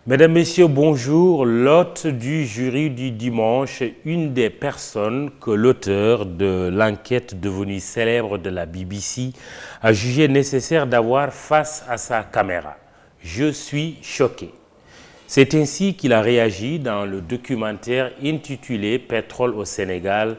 Mesdames, Messieurs, bonjour. L'hôte du jury du dimanche, une des personnes que l'auteur de l'enquête devenue célèbre de la BBC a jugé nécessaire d'avoir face à sa caméra. Je suis choqué. C'est ainsi qu'il a réagi dans le documentaire intitulé Pétrole au Sénégal,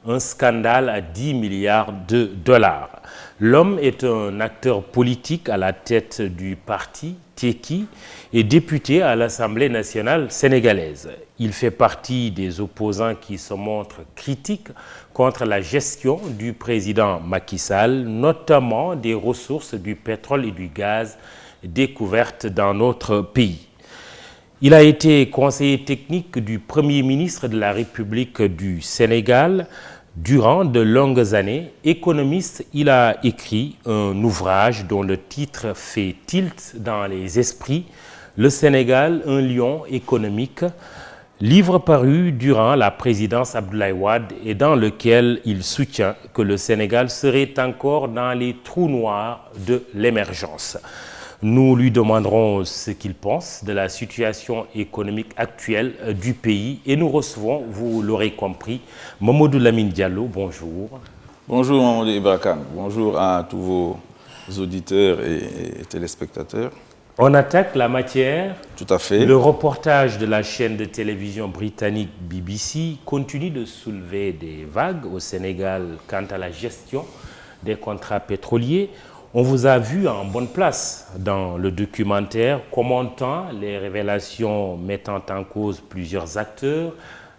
un scandale à 10 milliards de dollars. L'homme est un acteur politique à la tête du parti Teki et député à l'Assemblée nationale sénégalaise. Il fait partie des opposants qui se montrent critiques contre la gestion du président Macky Sall, notamment des ressources du pétrole et du gaz découvertes dans notre pays. Il a été conseiller technique du Premier ministre de la République du Sénégal durant de longues années. Économiste, il a écrit un ouvrage dont le titre fait tilt dans les esprits, Le Sénégal, un lion économique, livre paru durant la présidence Abdoulaye Wade et dans lequel il soutient que le Sénégal serait encore dans les trous noirs de l'émergence. Nous lui demanderons ce qu'il pense de la situation économique actuelle du pays et nous recevons, vous l'aurez compris, Mamadou Lamine Diallo, bonjour. Bonjour Mamadou Ibra Kane, bonjour à tous vos auditeurs et téléspectateurs. On attaque la matière. Tout à fait. Le reportage de la chaîne de télévision britannique BBC continue de soulever des vagues au Sénégal quant à la gestion des contrats pétroliers. On vous a vu en bonne place dans le documentaire commentant les révélations mettant en cause plusieurs acteurs,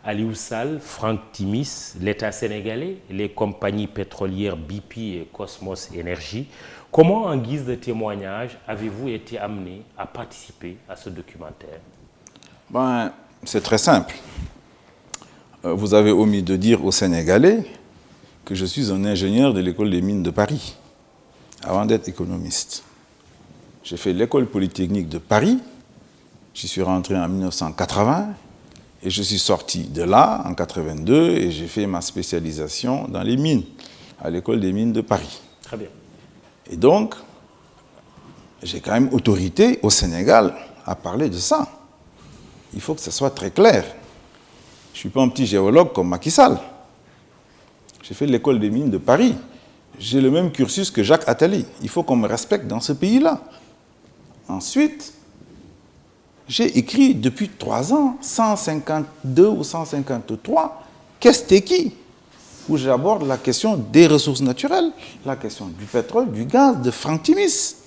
Aliou Sall, Franck Timis, l'État sénégalais, les compagnies pétrolières BP et Cosmos Energy. Comment, en guise de témoignage, avez-vous été amené à participer à ce documentaire? C'est très simple. Vous avez omis de dire aux Sénégalais que je suis un ingénieur de l'école des mines de Paris. Avant d'être économiste. J'ai fait l'école polytechnique de Paris, j'y suis rentré en 1980 et je suis sorti de là en 82 et j'ai fait ma spécialisation dans les mines, à l'école des mines de Paris. Très bien. Et donc, j'ai quand même autorité au Sénégal à parler de ça. Il faut que ça soit très clair. Je ne suis pas un petit géologue comme Macky Sall. J'ai fait l'école des mines de Paris. J'ai le même cursus que Jacques Attali. Il faut qu'on me respecte dans ce pays-là. Ensuite, j'ai écrit depuis 3 ans, 152 ou 153, Qu'est-ce qui où j'aborde la question des ressources naturelles, la question du pétrole, du gaz, de Franck Timis.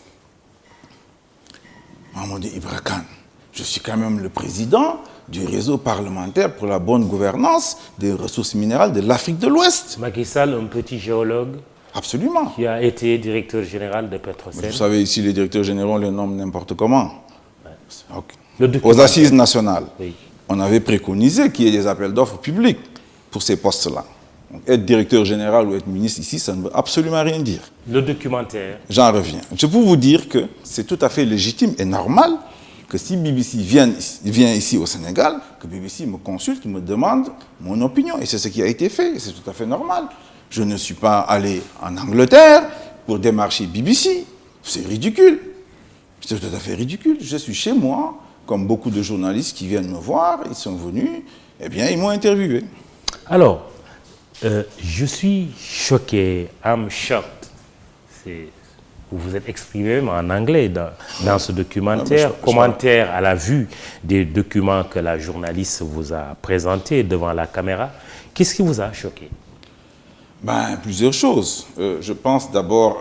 Mamadou Ibra Kane, je suis quand même le président du réseau parlementaire pour la bonne gouvernance des ressources minérales de l'Afrique de l'Ouest. Macky Sall, un petit géologue. Absolument. Qui a été directeur général de Petrosen. Vous savez, ici, les directeurs généraux les nomment n'importe comment. Ouais. Okay. Aux assises nationales, oui. On avait préconisé qu'il y ait des appels d'offres publics pour ces postes-là. Être directeur général ou être ministre ici, ça ne veut absolument rien dire. Le documentaire. J'en reviens. Je peux vous dire que c'est tout à fait légitime et normal que si BBC vient ici au Sénégal, que BBC me consulte, me demande mon opinion. Et c'est ce qui a été fait. C'est tout à fait normal. Je ne suis pas allé en Angleterre pour démarcher BBC. C'est ridicule. C'est tout à fait ridicule. Je suis chez moi, comme beaucoup de journalistes qui viennent me voir, ils sont venus, eh bien, ils m'ont interviewé. Alors, je suis choqué, I'm shocked. Vous vous êtes exprimé même en anglais dans ce documentaire. Commentaire à la vue des documents que la journaliste vous a présentés devant la caméra. Qu'est-ce qui vous a choqué? Plusieurs choses. Je pense d'abord,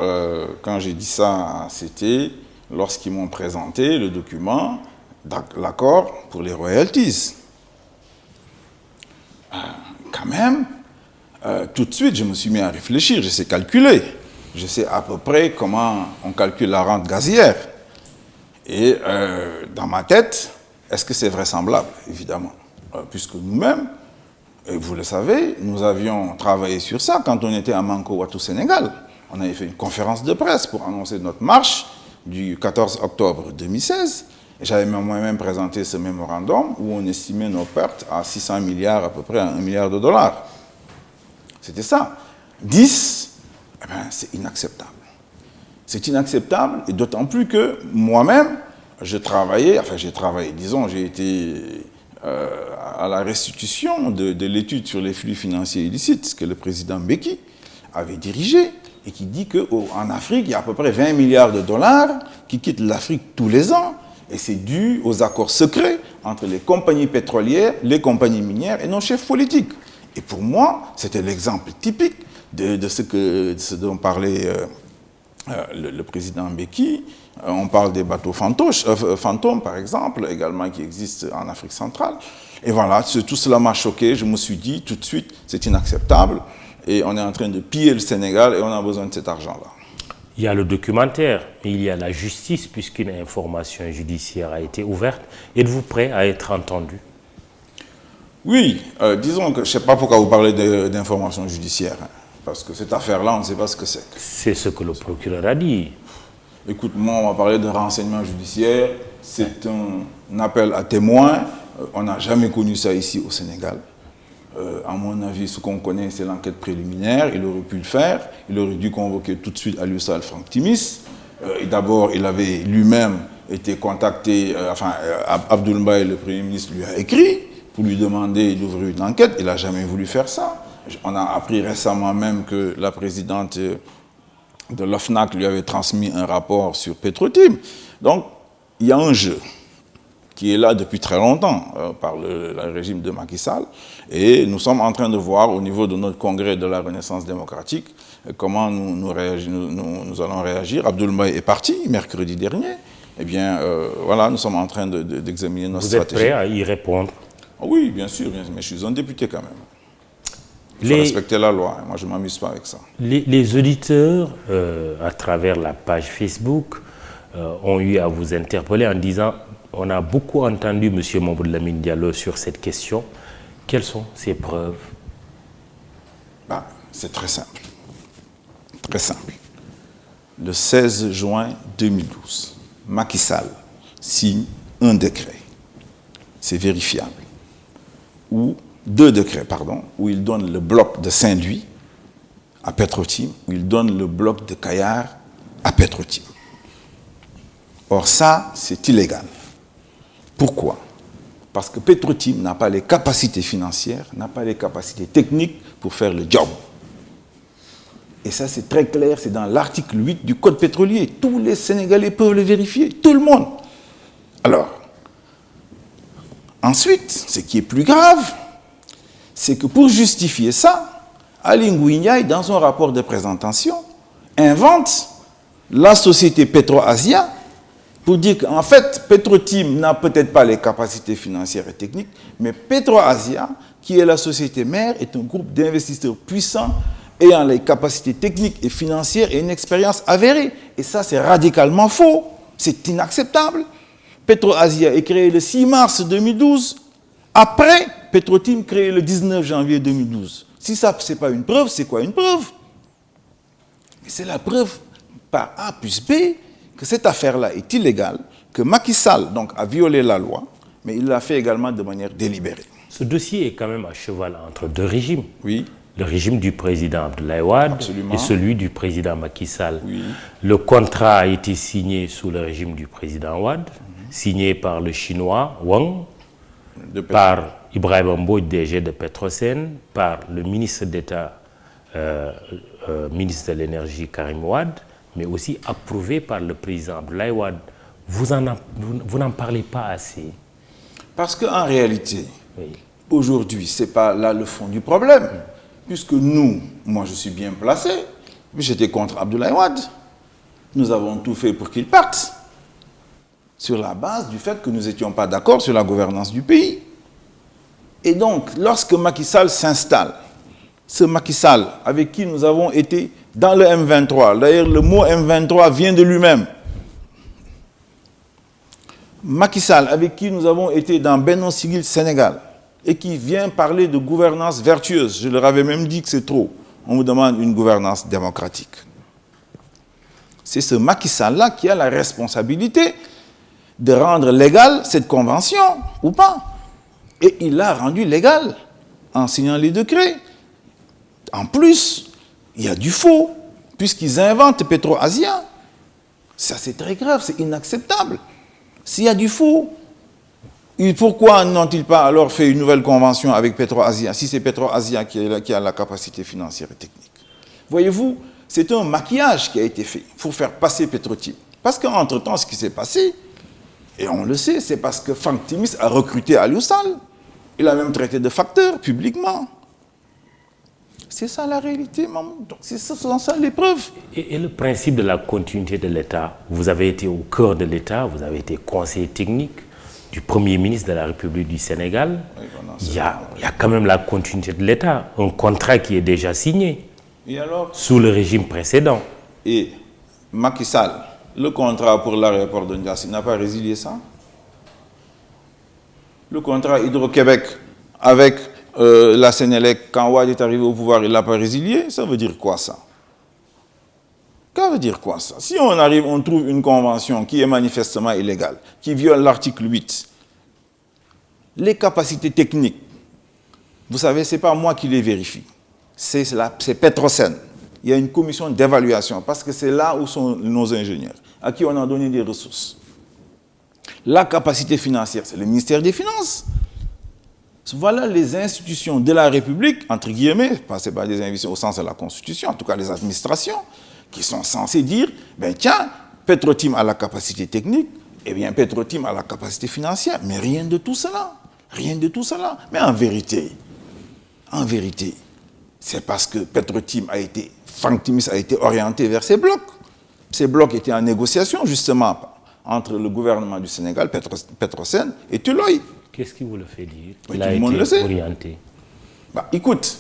quand j'ai dit ça, c'était lorsqu'ils m'ont présenté le document, l'accord pour les royalties. Quand même, tout de suite, je me suis mis à réfléchir, je sais calculer. Je sais à peu près comment on calcule la rente gazière. Et dans ma tête, est-ce que c'est vraisemblable? Évidemment. Puisque nous-mêmes, et vous le savez, nous avions travaillé sur ça quand on était à Manko Ouattou, Sénégal. On avait fait une conférence de presse pour annoncer notre marche du 14 octobre 2016. Et j'avais moi-même présenté ce mémorandum où on estimait nos pertes à 600 milliards, à peu près à 1 milliard de dollars. C'était ça. 10, c'est inacceptable. C'est inacceptable, et d'autant plus que moi-même, j'ai travaillé, disons, j'ai été à la restitution de l'étude sur les flux financiers illicites que le président Mbeki avait dirigé et qui dit qu'en Afrique, il y a à peu près 20 milliards de dollars qui quittent l'Afrique tous les ans. Et c'est dû aux accords secrets entre les compagnies pétrolières, les compagnies minières et nos chefs politiques. Et pour moi, c'était l'exemple typique de ce dont parlait le président Mbeki. On parle des bateaux fantômes, par exemple, également qui existent en Afrique centrale. Et voilà, tout cela m'a choqué. Je me suis dit tout de suite, c'est inacceptable. Et on est en train de piller le Sénégal et on a besoin de cet argent-là. Il y a le documentaire, mais il y a la justice, puisqu'une information judiciaire a été ouverte. Êtes-vous prêt à être entendu? Oui, disons que je ne sais pas pourquoi vous parlez d'information judiciaire, hein, parce que cette affaire-là, on ne sait pas ce que c'est. C'est ce que le procureur a dit. Écoute, moi, on va parler de renseignement judiciaire. C'est un appel à témoins. On n'a jamais connu ça ici au Sénégal. À mon avis, ce qu'on connaît, c'est l'enquête préliminaire. Il aurait pu le faire. Il aurait dû convoquer tout de suite Alioussa Franck Timis. D'abord, il avait lui-même été contacté, Abdoul Mbaye, le Premier ministre, lui a écrit pour lui demander d'ouvrir une enquête. Il n'a jamais voulu faire ça. On a appris récemment même que la présidente de l'OFNAC lui avait transmis un rapport sur Petrotim. Donc, il y a un jeu qui est là depuis très longtemps par le régime de Macky Sall. Et nous sommes en train de voir au niveau de notre congrès de la Renaissance démocratique comment nous allons réagir. Abdoul Mbaye est parti mercredi dernier. Eh bien, voilà, nous sommes en train d'examiner nos stratégies. Vous êtes prêt à y répondre? Oui, bien sûr, mais je suis un député quand même. Il faut respecter la loi. Moi, je ne m'amuse pas avec ça. Les auditeurs, à travers la page Facebook, ont eu à vous interpeller en disant on a beaucoup entendu M. Mamadou Lamine Diallo sur cette question. Quelles sont ces preuves? C'est très simple. Très simple. Le 16 juin 2012, Macky Sall signe un décret. C'est vérifiable. Deux décrets, où il donne le bloc de Saint-Louis à Petrotim, où il donne le bloc de Kayar à Petrotim. Or ça, c'est illégal. Pourquoi? Parce que Petrotim n'a pas les capacités financières, n'a pas les capacités techniques pour faire le job. Et ça, c'est très clair, c'est dans l'article 8 du Code pétrolier. Tous les Sénégalais peuvent le vérifier, tout le monde. Alors, ensuite, ce qui est plus grave, c'est que pour justifier ça, Ali Ngouille Ndiaye, dans son rapport de présentation, invente la société Petro-Asia pour dire qu'en fait, Petrotim n'a peut-être pas les capacités financières et techniques, mais Petro-Asia, qui est la société mère, est un groupe d'investisseurs puissants ayant les capacités techniques et financières et une expérience avérée. Et ça, c'est radicalement faux. C'est inacceptable. Petro-Asia est créé le 6 mars 2012. Après, Petrotim créé le 19 janvier 2012. Si ça, ce n'est pas une preuve, c'est quoi une preuve? C'est la preuve par A plus B que cette affaire-là est illégale, que Macky Sall donc, a violé la loi, mais il l'a fait également de manière délibérée. Ce dossier est quand même à cheval entre deux régimes. Oui. Le régime du président Abdoulaye Wade Absolument. et celui du président Macky Sall. Oui. Le contrat a été signé sous le régime du président Wade, signé par le chinois Wang, par Ibrahim Mbodj, DG de Petrosen, par le ministre d'État, ministre de l'Énergie Karim Wade, mais aussi approuvé par le président Abdoulaye Wade. Vous n'en parlez pas assez. Parce qu'en réalité, oui, aujourd'hui, ce n'est pas là le fond du problème. Puisque nous, moi je suis bien placé, j'étais contre Abdoulaye Wade. Nous avons tout fait pour qu'il parte. Sur la base du fait que nous n'étions pas d'accord sur la gouvernance du pays. Et donc, lorsque Macky Sall s'installe, ce Macky Sall avec qui nous avons été dans le M23, d'ailleurs le mot M23 vient de lui-même. Macky Sall avec qui nous avons été dans Benno Siggil Sénégal et qui vient parler de gouvernance vertueuse. Je leur avais même dit que c'est trop. On vous demande une gouvernance démocratique. C'est ce Macky Sall-là qui a la responsabilité de rendre légale cette convention, ou pas. Et il l'a rendue légale en signant les décrets. En plus, il y a du faux, puisqu'ils inventent Petro-Asia. Ça, c'est très grave, c'est inacceptable. S'il y a du faux, pourquoi n'ont-ils pas alors fait une nouvelle convention avec PetroAsia, si c'est PetroAsia qui a la capacité financière et technique? Voyez-vous, c'est un maquillage qui a été fait pour faire passer Petrotim. Parce qu'entre-temps, ce qui s'est passé, et on le sait, c'est parce que Franck Timis a recruté Aliou Sall. Il a même traité de facteur publiquement. C'est ça la réalité, maman. Donc, ce sont ça les preuves. Et le principe de la continuité de l'État, vous avez été au cœur de l'État, vous avez été conseiller technique du Premier ministre de la République du Sénégal. Oui, il y a quand même la continuité de l'État, un contrat qui est déjà signé. Et alors? Sous le régime précédent. Et Macky Sall, le contrat pour l'aéroport de Ndiassy n'a pas résilié ça? Le contrat Hydro-Québec avec la Sénélec, quand Wade est arrivé au pouvoir, il ne l'a pas résilié? Ça veut dire quoi ça? Ça veut dire quoi ça? Si on arrive, on trouve une convention qui est manifestement illégale, qui viole l'article 8, les capacités techniques, vous savez, ce n'est pas moi qui les vérifie. C'est Petrosen. Il y a une commission d'évaluation, parce que c'est là où sont nos ingénieurs, à qui on a donné des ressources. La capacité financière, c'est le ministère des Finances. Voilà les institutions de la République, entre guillemets, ce n'est pas des institutions au sens de la Constitution, en tout cas les administrations, qui sont censées dire, ben tiens, Petrotim a la capacité technique, et bien Petrotim a la capacité financière, mais rien de tout cela. Rien de tout cela. Mais en vérité, c'est parce que Petrotim Franck Timis a été orienté vers ces blocs. Ces blocs étaient en négociation, justement, entre le gouvernement du Sénégal, Petrosen, et Tuloy. Qu'est-ce qui vous le fait dire? Il a été orienté. Bah, écoute,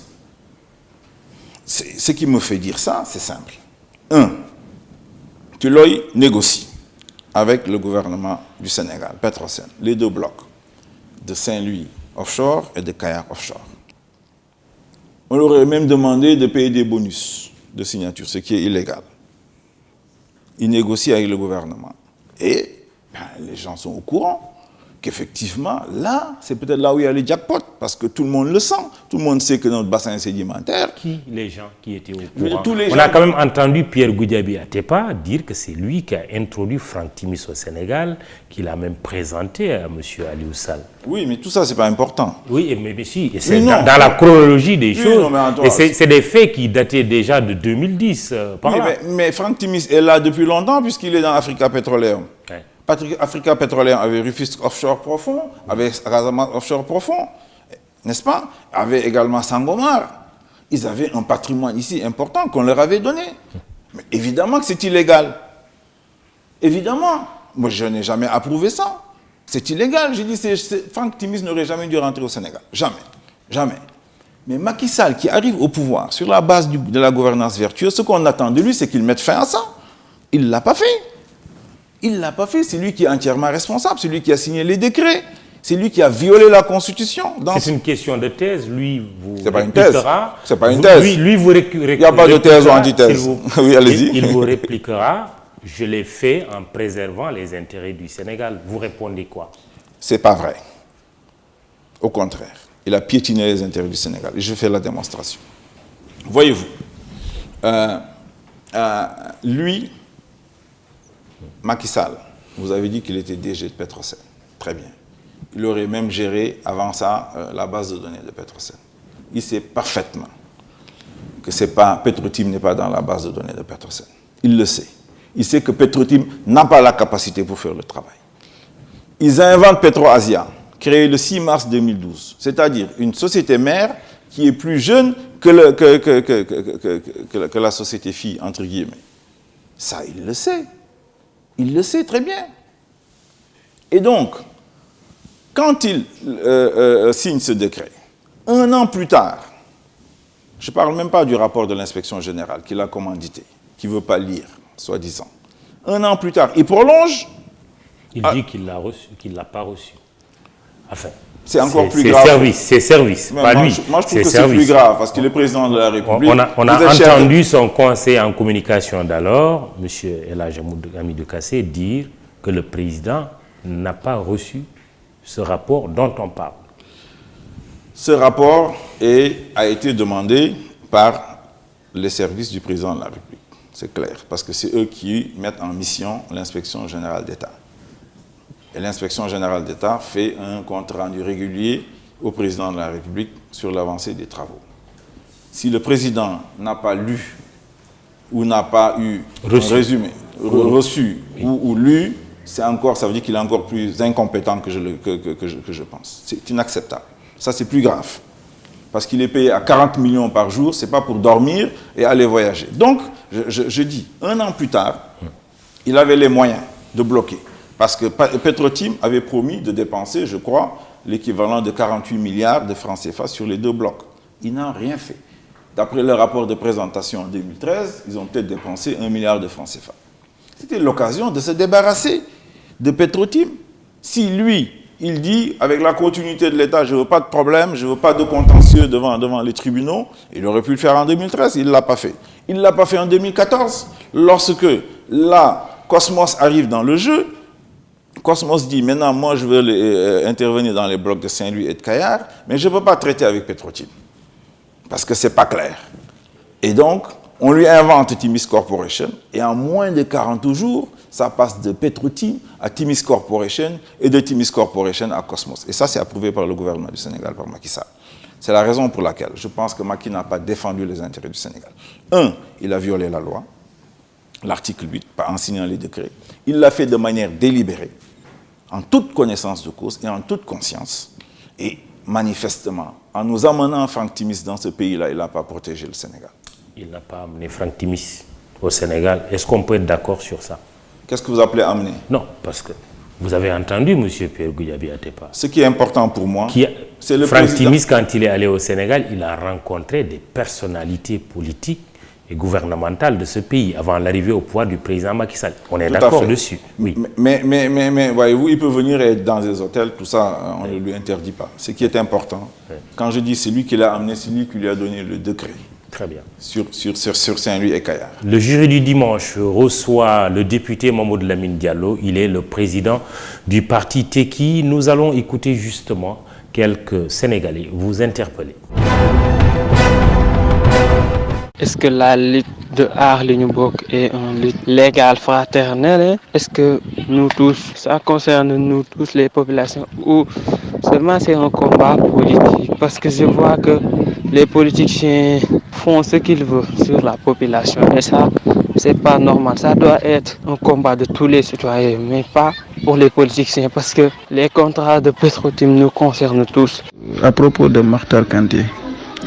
ce qui me fait dire ça, c'est simple. 1. Tuloy négocie avec le gouvernement du Sénégal, Petrosen, les deux blocs de Saint-Louis offshore et de Kayar offshore. On leur aurait même demandé de payer des bonus de signature, ce qui est illégal. Ils négocient avec le gouvernement. Et les gens sont au courant qu'effectivement, là, c'est peut-être là où il y a les jackpots, parce que tout le monde le sent. Tout le monde sait que notre bassin sédimentaire... Qui, les gens qui étaient au courant? On a quand même entendu Pierre Goudiaby Atepa dire que c'est lui qui a introduit Franck Timis au Sénégal, qu'il a même présenté à M. Aliou Sall. Oui, mais tout ça, c'est pas important. Oui, mais si, c'est dans la chronologie des choses. Et c'est des faits qui dataient déjà de 2010. Mais Franck Timis est là depuis longtemps, puisqu'il est dans Africa Petroleum. Ouais. Africa Petroleum avait Rufisque Offshore Profond, avait Casamance Offshore Profond, n'est-ce pas? Avait également Sangomar. Ils avaient un patrimoine ici important qu'on leur avait donné. Mais évidemment que c'est illégal. Évidemment. Moi, je n'ai jamais approuvé ça. C'est illégal. J'ai dit, Franck Timis n'aurait jamais dû rentrer au Sénégal. Jamais. Jamais. Mais Macky Sall, qui arrive au pouvoir sur la base de la gouvernance vertueuse, ce qu'on attend de lui, c'est qu'il mette fin à ça. Il ne l'a pas fait. Il ne l'a pas fait, c'est lui qui est entièrement responsable, c'est lui qui a signé les décrets, c'est lui qui a violé la Constitution. C'est une question de thèse, lui vous répliquera. C'est pas une thèse. C'est pas une thèse. Lui vous récupérera. Il n'y a pas de thèse ou antithèse. Oui, allez-y. Il vous répliquera, je l'ai fait en préservant les intérêts du Sénégal. Vous répondez quoi? C'est pas vrai. Au contraire, il a piétiné les intérêts du Sénégal. Et je fais la démonstration. Voyez-vous, lui, Macky Sall, vous avez dit qu'il était DG de Petrosen. Très bien. Il aurait même géré, avant ça, la base de données de Petrosen. Il sait parfaitement que Petrotim n'est pas dans la base de données de Petrosen. Il le sait. Il sait que Petrotim n'a pas la capacité pour faire le travail. Ils inventent PetroAsia, créée le 6 mars 2012. C'est-à-dire une société mère qui est plus jeune que la société fille, entre guillemets. Ça, il le sait. Il le sait très bien. Et donc, quand il signe ce décret, 1 an plus tard, je ne parle même pas du rapport de l'inspection générale qu'il a commandité, qu'il ne veut pas lire, soi-disant. 1 an plus tard, il prolonge. Il dit qu'il ne l'a pas reçu. Enfin, c'est encore plus grave. C'est service, pas lui. Moi, je trouve que c'est plus grave, parce qu'il est président de la République. On a entendu son conseiller en communication d'alors, M. El Hadj Hamidou Kassé, dire que le président n'a pas reçu ce rapport dont on parle. Ce rapport a été demandé par les services du président de la C'est clair, parce que c'est eux qui mettent en mission l'inspection générale d'État. Et l'inspection générale d'État fait un compte rendu régulier au président de la République sur l'avancée des travaux. Si le président n'a pas lu ou n'a pas eu un résumé, reçu ou lu, ça veut dire qu'il est encore plus incompétent que je pense. C'est inacceptable. Ça, c'est plus grave. Parce qu'il est payé à 40 millions par jour, ce n'est pas pour dormir et aller voyager. Donc, je dis, 1 an plus tard, il avait les moyens de bloquer. Parce que Petro-Tim avait promis de dépenser, je crois, l'équivalent de 48 milliards de francs CFA sur les 2 blocs. Ils n'ont rien fait. D'après le rapport de présentation en 2013, ils ont peut-être dépensé 1 milliard de francs CFA. C'était l'occasion de se débarrasser de Petro-Tim. Si lui, il dit, avec la continuité de l'État, je ne veux pas de problème, je ne veux pas de contentieux devant les tribunaux, il aurait pu le faire en 2013, il ne l'a pas fait. Il ne l'a pas fait en 2014, lorsque là, Cosmos arrive dans le jeu. Cosmos dit, maintenant, moi, je veux intervenir dans les blocs de Saint-Louis et de Kayar, mais je ne peux pas traiter avec Petro-Tim, parce que ce n'est pas clair. Et donc, on lui invente Timis Corporation, et en moins de 40 jours, ça passe de Petro-Tim à Timis Corporation, et de Timis Corporation à Cosmos. Et ça, c'est approuvé par le gouvernement du Sénégal, par Macky Sall. C'est la raison pour laquelle je pense que Macky n'a pas défendu les intérêts du Sénégal. 1, il a violé la loi, l'article 8, en signant les décrets. Il l'a fait de manière délibérée, en toute connaissance de cause et en toute conscience. Et manifestement, en nous amenant Franck Timis dans ce pays-là, il n'a pas protégé le Sénégal. Il n'a pas amené Franck Timis au Sénégal. Est-ce qu'on peut être d'accord sur ça? Qu'est-ce que vous appelez amener? Non, parce que vous avez entendu M. Pierre Goudiaby Atepa. Ce qui est important pour moi, c'est le Franck Timis, quand il est allé au Sénégal, il a rencontré des personnalités politiques et gouvernementales de ce pays avant l'arrivée au pouvoir du président Macky Sall. On est d'accord dessus. Oui. Mais voyez-vous, il peut venir être dans des hôtels, tout ça, on ne lui interdit pas. Ce qui est important, quand je dis c'est lui qui l'a amené, c'est lui qui lui a donné le décret. Très bien. Sur Saint-Louis et Kayar. Le jury du dimanche reçoit le député Mamadou Lamine Diallo. Il est le président du parti Tekki. Nous allons écouter justement quelques Sénégalais vous interpeller. Est-ce que la lutte de Aar Li Ñu Bokk est une lutte légale, fraternelle? Est-ce que nous tous, ça concerne nous tous les populations, ou seulement c'est un combat politique? Parce que je vois que les politiciens font ce qu'ils veulent sur la population et ça, c'est pas normal. Ça doit être un combat de tous les citoyens, mais pas pour les politiciens, parce que les contrats de Petro-Tim nous concernent tous. À propos de Makhtar Kanté,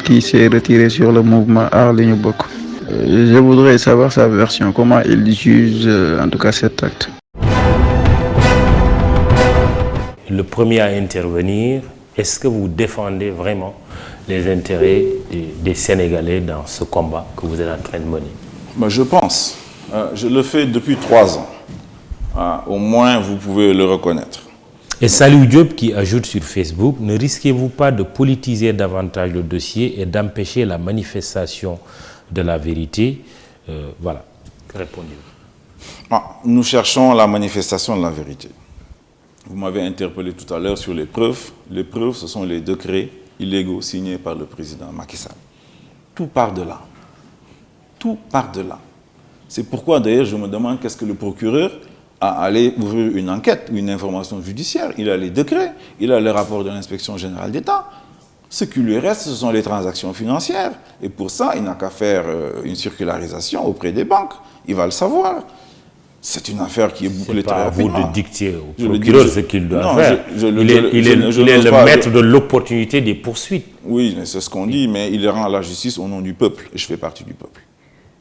qui s'est retiré sur le mouvement Aar Li Ñu Bokk, je voudrais savoir sa version, comment il juge en tout cas cet acte. Le premier à intervenir, est-ce que vous défendez vraiment les intérêts des Sénégalais dans ce combat que vous êtes en train de mener? Je pense. Je le fais depuis 3 ans. Au moins, vous pouvez le reconnaître. Et Salou Diop qui ajoute sur Facebook, ne risquez-vous pas de politiser davantage le dossier et d'empêcher la manifestation de la vérité? Voilà, répondez-vous. Nous cherchons la manifestation de la vérité. Vous m'avez interpellé tout à l'heure sur les preuves. Les preuves, ce sont les décrets illégaux signés par le président Macky Sall. Tout part de là. Tout part de là. C'est pourquoi d'ailleurs je me demande qu'est-ce que le procureur a allé ouvrir une enquête, une information judiciaire. Il a les décrets, il a le rapport de l'inspection générale d'État. Ce qui lui reste, ce sont les transactions financières. Et pour ça, il n'a qu'à faire une circularisation auprès des banques. Il va le savoir. C'est une affaire qui est bouclée très rapidement. C'est pas à vous de dicter au procureur ce qu'il doit faire. Il est le maître de l'opportunité des poursuites. Oui, c'est ce qu'on dit, mais il rend la justice au nom du peuple. Et je fais partie du peuple.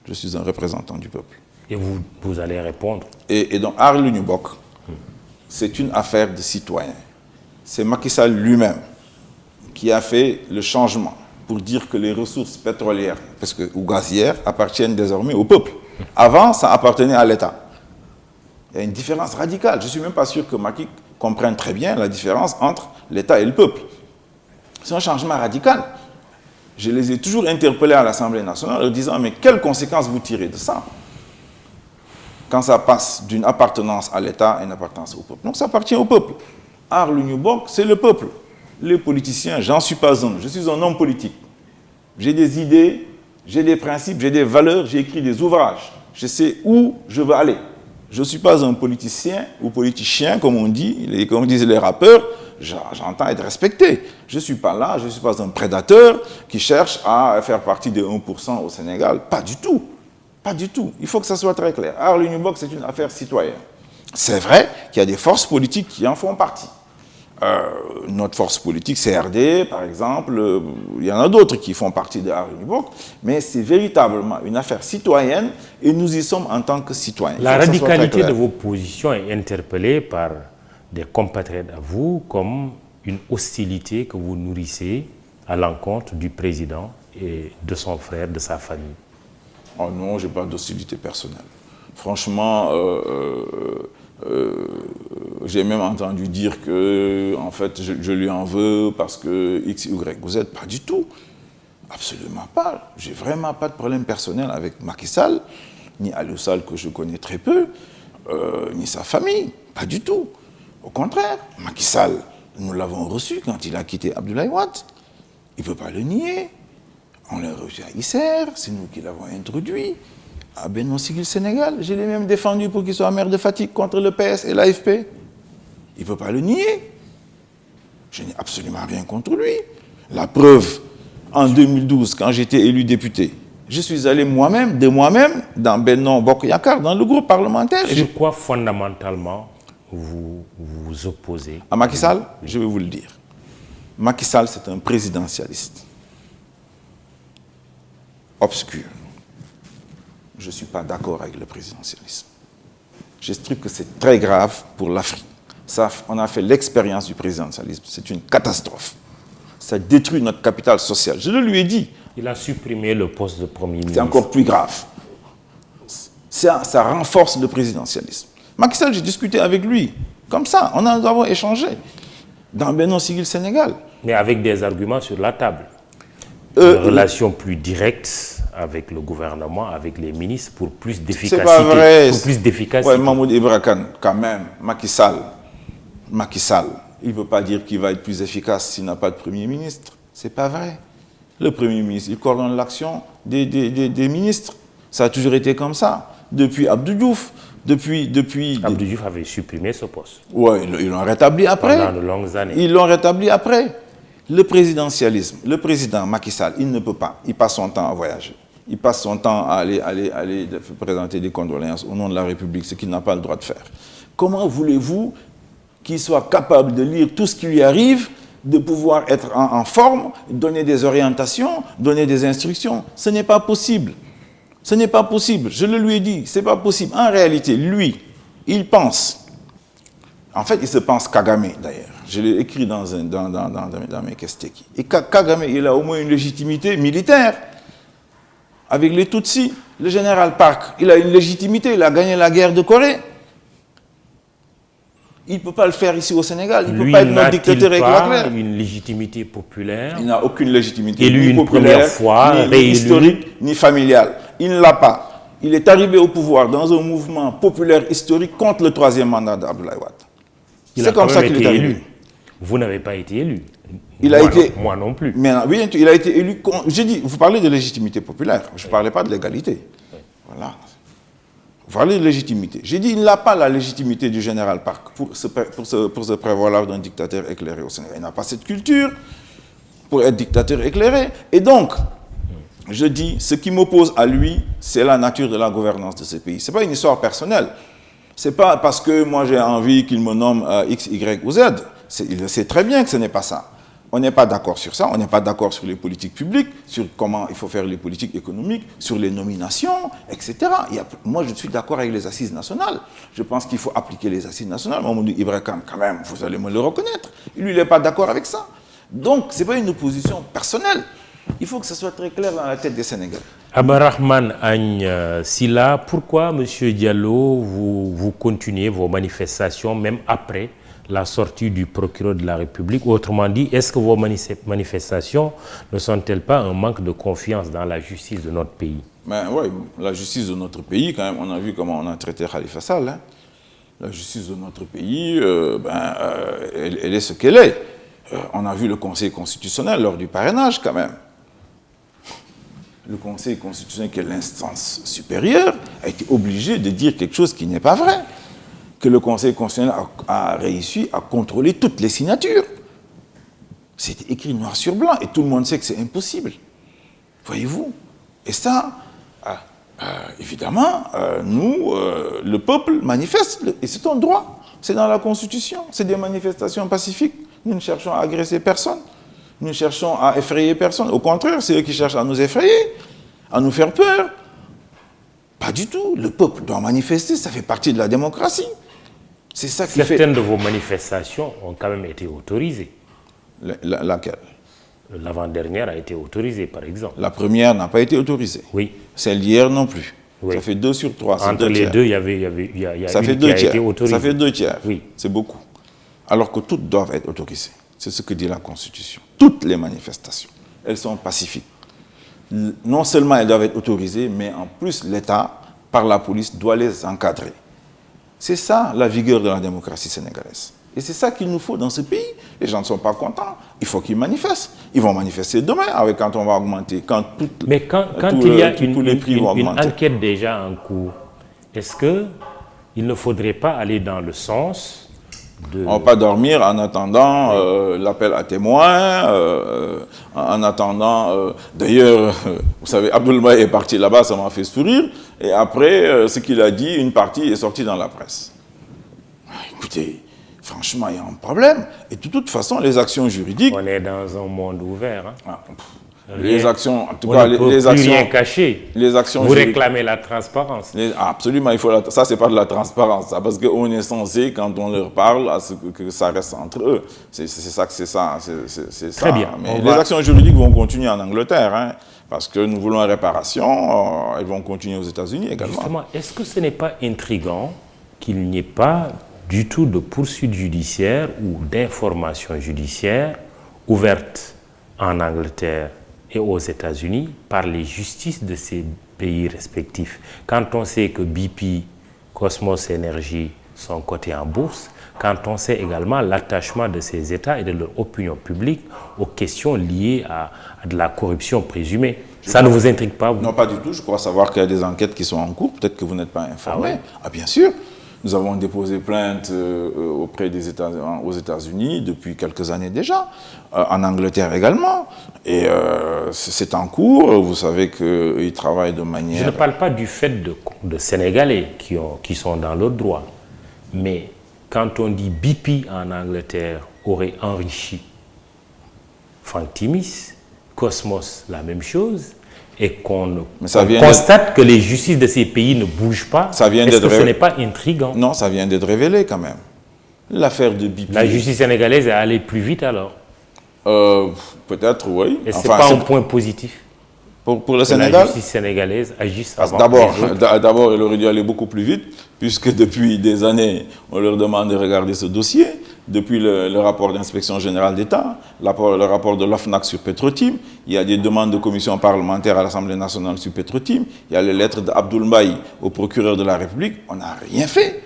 Je suis un représentant du peuple. Et vous allez répondre. Et donc, Aar Li Ñu Bokk, c'est une affaire de citoyens. C'est Macky Sall lui-même qui a fait le changement pour dire que les ressources pétrolières ou gazières appartiennent désormais au peuple. Avant, ça appartenait à l'État. Il y a une différence radicale. Je ne suis même pas sûr que Macky comprenne très bien la différence entre l'État et le peuple. C'est un changement radical. Je les ai toujours interpellés à l'Assemblée nationale en leur disant « Mais quelles conséquences vous tirez de ça ?» Quand ça passe d'une appartenance à l'État à une appartenance au peuple. Donc ça appartient au peuple. Aar Li Ñu Bokk, c'est le peuple. Les politiciens, j'en suis pas un. Je suis un homme politique. J'ai des idées, j'ai des principes, j'ai des valeurs, j'ai écrit des ouvrages. Je sais où je veux aller. Je ne suis pas un politicien ou politicien, comme on dit, et comme disent les rappeurs. J'entends être respecté. Je ne suis pas là, je ne suis pas un prédateur qui cherche à faire partie des 1% au Sénégal. Pas du tout. Pas du tout. Il faut que ça soit très clair. Aar Li Ñu Bokk, c'est une affaire citoyenne. C'est vrai qu'il y a des forces politiques qui en font partie. Notre force politique, CRD, par exemple, il y en a d'autres qui font partie de Aar Li Ñu Bokk, mais c'est véritablement une affaire citoyenne et nous y sommes en tant que citoyens. La radicalité de vos positions est interpellée par des compatriotes à vous comme une hostilité que vous nourrissez à l'encontre du président et de son frère, de sa famille. Oh non, je n'ai pas d'hostilité personnelle. Franchement, j'ai même entendu dire que, en fait, je lui en veux parce que X, Y, Z. Pas du tout. Absolument pas. J'ai vraiment pas de problème personnel avec Macky Sall, ni Aliou Sall que je connais très peu, ni sa famille. Pas du tout. Au contraire, Macky Sall, nous l'avons reçu quand il a quitté Abdoulaye Wade. Il ne peut pas le nier. On l'a reçu à Isère, c'est nous qui l'avons introduit. À Benno Siggil Sénégal, je l'ai même défendu pour qu'il soit maire de Fatick contre le PS et l'AFP. Il ne peut pas le nier. Je n'ai absolument rien contre lui. La preuve, en 2012, quand j'étais élu député, je suis allé moi-même, dans Benno Bokk Yakaar, dans le groupe parlementaire. Sur quoi fondamentalement vous vous opposez? À Macky Sall, je vais vous le dire. Macky Sall, c'est un présidentialiste. Obscur. Je ne suis pas d'accord avec le présidentialisme. J'estime que c'est très grave pour l'Afrique. On a fait l'expérience du présidentialisme. C'est une catastrophe. Ça détruit notre capital social. Je le lui ai dit. Il a supprimé le poste de Premier ministre. C'est encore plus grave. Ça renforce le présidentialisme. Macky Sall, j'ai discuté avec lui. Comme ça, nous avons échangé. Dans Benno Siggil Sénégal. Mais avec des arguments sur la table. Une relation plus directe avec le gouvernement, avec les ministres, pour plus d'efficacité. C'est pas vrai. Pour plus d'efficacité. Ouais, Mahmoud Ibra Kane, quand même, Macky Sall, il ne peut pas dire qu'il va être plus efficace s'il n'a pas de Premier ministre. C'est pas vrai. Le Premier ministre, il coordonne l'action des ministres. Ça a toujours été comme ça. Depuis Abdou Diouf, Abdou Diouf avait supprimé ce poste. Oui, ils l'ont rétabli après. Pendant de longues années. Ils l'ont rétabli après. Le présidentialisme, le président Macky Sall, il ne peut pas. Il passe son temps à voyager. Il passe son temps à aller présenter des condoléances au nom de la République, ce qu'il n'a pas le droit de faire. Comment voulez-vous qu'il soit capable de lire tout ce qui lui arrive, de pouvoir être en forme, donner des orientations, donner des instructions? Ce n'est pas possible. Ce n'est pas possible. Je le lui ai dit, ce n'est pas possible. En réalité, lui, il pense. En fait, il se pense Kagame, d'ailleurs. Je l'ai écrit dans mes Kesteki. Et Kagame, il a au moins une légitimité militaire. Avec les Tutsis, le général Park, il a une légitimité, il a gagné la guerre de Corée. Il ne peut pas le faire ici au Sénégal. Il ne peut pas être notre dictateur avec la claire. Une légitimité populaire. Il n'a aucune légitimité. Élu une première fois, ni historique, ni familiale. Il ne l'a pas. Il est arrivé au pouvoir dans un mouvement populaire historique contre le 3e mandat d'Abdoulaye Wade. C'est comme ça qu'il est arrivé. Vous n'avez pas été élu. Moi non plus. Mais oui, il a été élu. J'ai dit, vous parlez de légitimité populaire. Je ne parlais pas de l'égalité. Voilà. Vous parlez de légitimité. J'ai dit, il n'a pas la légitimité du général Park pour se prévaloir d'un dictateur éclairé au Sénégal. Il n'a pas cette culture pour être dictateur éclairé. Et donc, je dis, ce qui m'oppose à lui, c'est la nature de la gouvernance de ce pays. Ce n'est pas une histoire personnelle. Ce n'est pas parce que moi j'ai envie qu'il me nomme X, Y ou Z. Il sait très bien que ce n'est pas ça. On n'est pas d'accord sur ça, on n'est pas d'accord sur les politiques publiques, sur comment il faut faire les politiques économiques, sur les nominations, etc. Moi, je suis d'accord avec les assises nationales. Je pense qu'il faut appliquer les assises nationales. Mamadou Ibra Kane, quand même, vous allez me le reconnaître. Lui, il n'est pas d'accord avec ça. Donc, ce n'est pas une opposition personnelle. Il faut que ce soit très clair dans la tête des Sénégalais. Abderrahmane Agne Sylla, pourquoi, M. Diallo, vous continuez vos manifestations même après la sortie du procureur de la République? Autrement dit, est-ce que vos manifestations ne sont-elles pas un manque de confiance dans la justice de notre pays? Ben oui, la justice de notre pays, quand même, on a vu comment on a traité Khalifa Sall. Hein. La justice de notre pays, elle est ce qu'elle est. On a vu le Conseil constitutionnel lors du parrainage, quand même. le Conseil constitutionnel, qui est l'instance supérieure, a été obligé de dire quelque chose qui n'est pas vrai. Que le Conseil constitutionnel a réussi à contrôler toutes les signatures. C'était écrit noir sur blanc et tout le monde sait que c'est impossible. Voyez-vous? Et ça, évidemment, nous, le peuple manifeste, et c'est un droit. C'est dans la Constitution. C'est des manifestations pacifiques. Nous ne cherchons à agresser personne. Nous ne cherchons à effrayer personne. Au contraire, c'est eux qui cherchent à nous effrayer, à nous faire peur. Pas du tout. Le peuple doit manifester, ça fait partie de la démocratie. C'est ça qui fait... Certaines de vos manifestations ont quand même été autorisées. Laquelle? L'avant-dernière a été autorisée, par exemple. La première n'a pas été autorisée. Oui. Celle d'hier non plus. Oui. Ça fait 2 sur 3. Entre les deux, il y a ça une fait qui a été autorisée. Ça fait 2 tiers. Oui. C'est beaucoup. Alors que toutes doivent être autorisées. C'est ce que dit la Constitution. Toutes les manifestations, elles sont pacifiques. Non seulement elles doivent être autorisées, mais en plus l'État, par la police, doit les encadrer. C'est ça la vigueur de la démocratie sénégalaise. Et c'est ça qu'il nous faut dans ce pays. Les gens ne sont pas contents. Il faut qu'ils manifestent. Ils vont manifester demain quand on va augmenter. Mais quand il y a une enquête déjà en cours, est-ce qu'il ne faudrait pas aller dans le sens de... On ne va pas dormir en attendant l'appel à témoins, en attendant... D'ailleurs, vous savez, Abdoulaye est parti là-bas, ça m'a fait sourire. Et après, ce qu'il a dit, une partie est sortie dans la presse. Écoutez... Franchement, il y a un problème. Et de toute façon, les actions juridiques... On est dans un monde ouvert. Hein. Les actions... En tout cas, les actions... rien cacher. Les actions Vous réclamez la transparence. Absolument, il faut ça, c'est pas de la transparence. Ça, parce qu'on est censé, quand on leur parle, que ça reste entre eux. C'est ça que c'est ça. Très bien. Mais les actions juridiques vont continuer en Angleterre. Hein, parce que nous voulons réparation. Elles vont continuer aux États-Unis également. Justement, est-ce que ce n'est pas intriguant qu'il n'y ait pas du tout de poursuites judiciaires ou d'informations judiciaires ouvertes en Angleterre et aux États-Unis par les justices de ces pays respectifs? Quand on sait que BP, Cosmos Energy sont cotés en bourse, quand on sait également l'attachement de ces États et de leur opinion publique aux questions liées à de la corruption présumée. Ça ne vous intrigue pas, vous? Non, pas du tout. Je crois savoir qu'il y a des enquêtes qui sont en cours. Peut-être que vous n'êtes pas informé. Ah ouais? Ah, bien sûr. Nous avons déposé plainte auprès aux États-Unis depuis quelques années déjà, en Angleterre également, et c'est en cours. Vous savez qu'ils travaillent de manière... Je ne parle pas du fait de Sénégalais qui sont dans leur droit, mais quand on dit BP en Angleterre aurait enrichi Franck Timis, Cosmos la même chose, et qu'on constate que les justices de ces pays ne bougent pas, est-ce que ce n'est pas intriguant? Non, ça vient d'être révélé quand même. L'affaire de BP... La justice sénégalaise est allée plus vite alors? Peut-être, oui. Et ce n'est pas un point positif? Pour le Sénégal? La justice sénégalaise agisse avant D'abord, elle aurait dû aller beaucoup plus vite, puisque depuis des années, on leur demande de regarder ce dossier. Depuis le rapport d'inspection générale d'État, le rapport de l'OFNAC sur Petrotim, il y a des demandes de commission parlementaire à l'Assemblée nationale sur Petrotim, il y a les lettres d'Abdoulaye au procureur de la République. On n'a rien fait.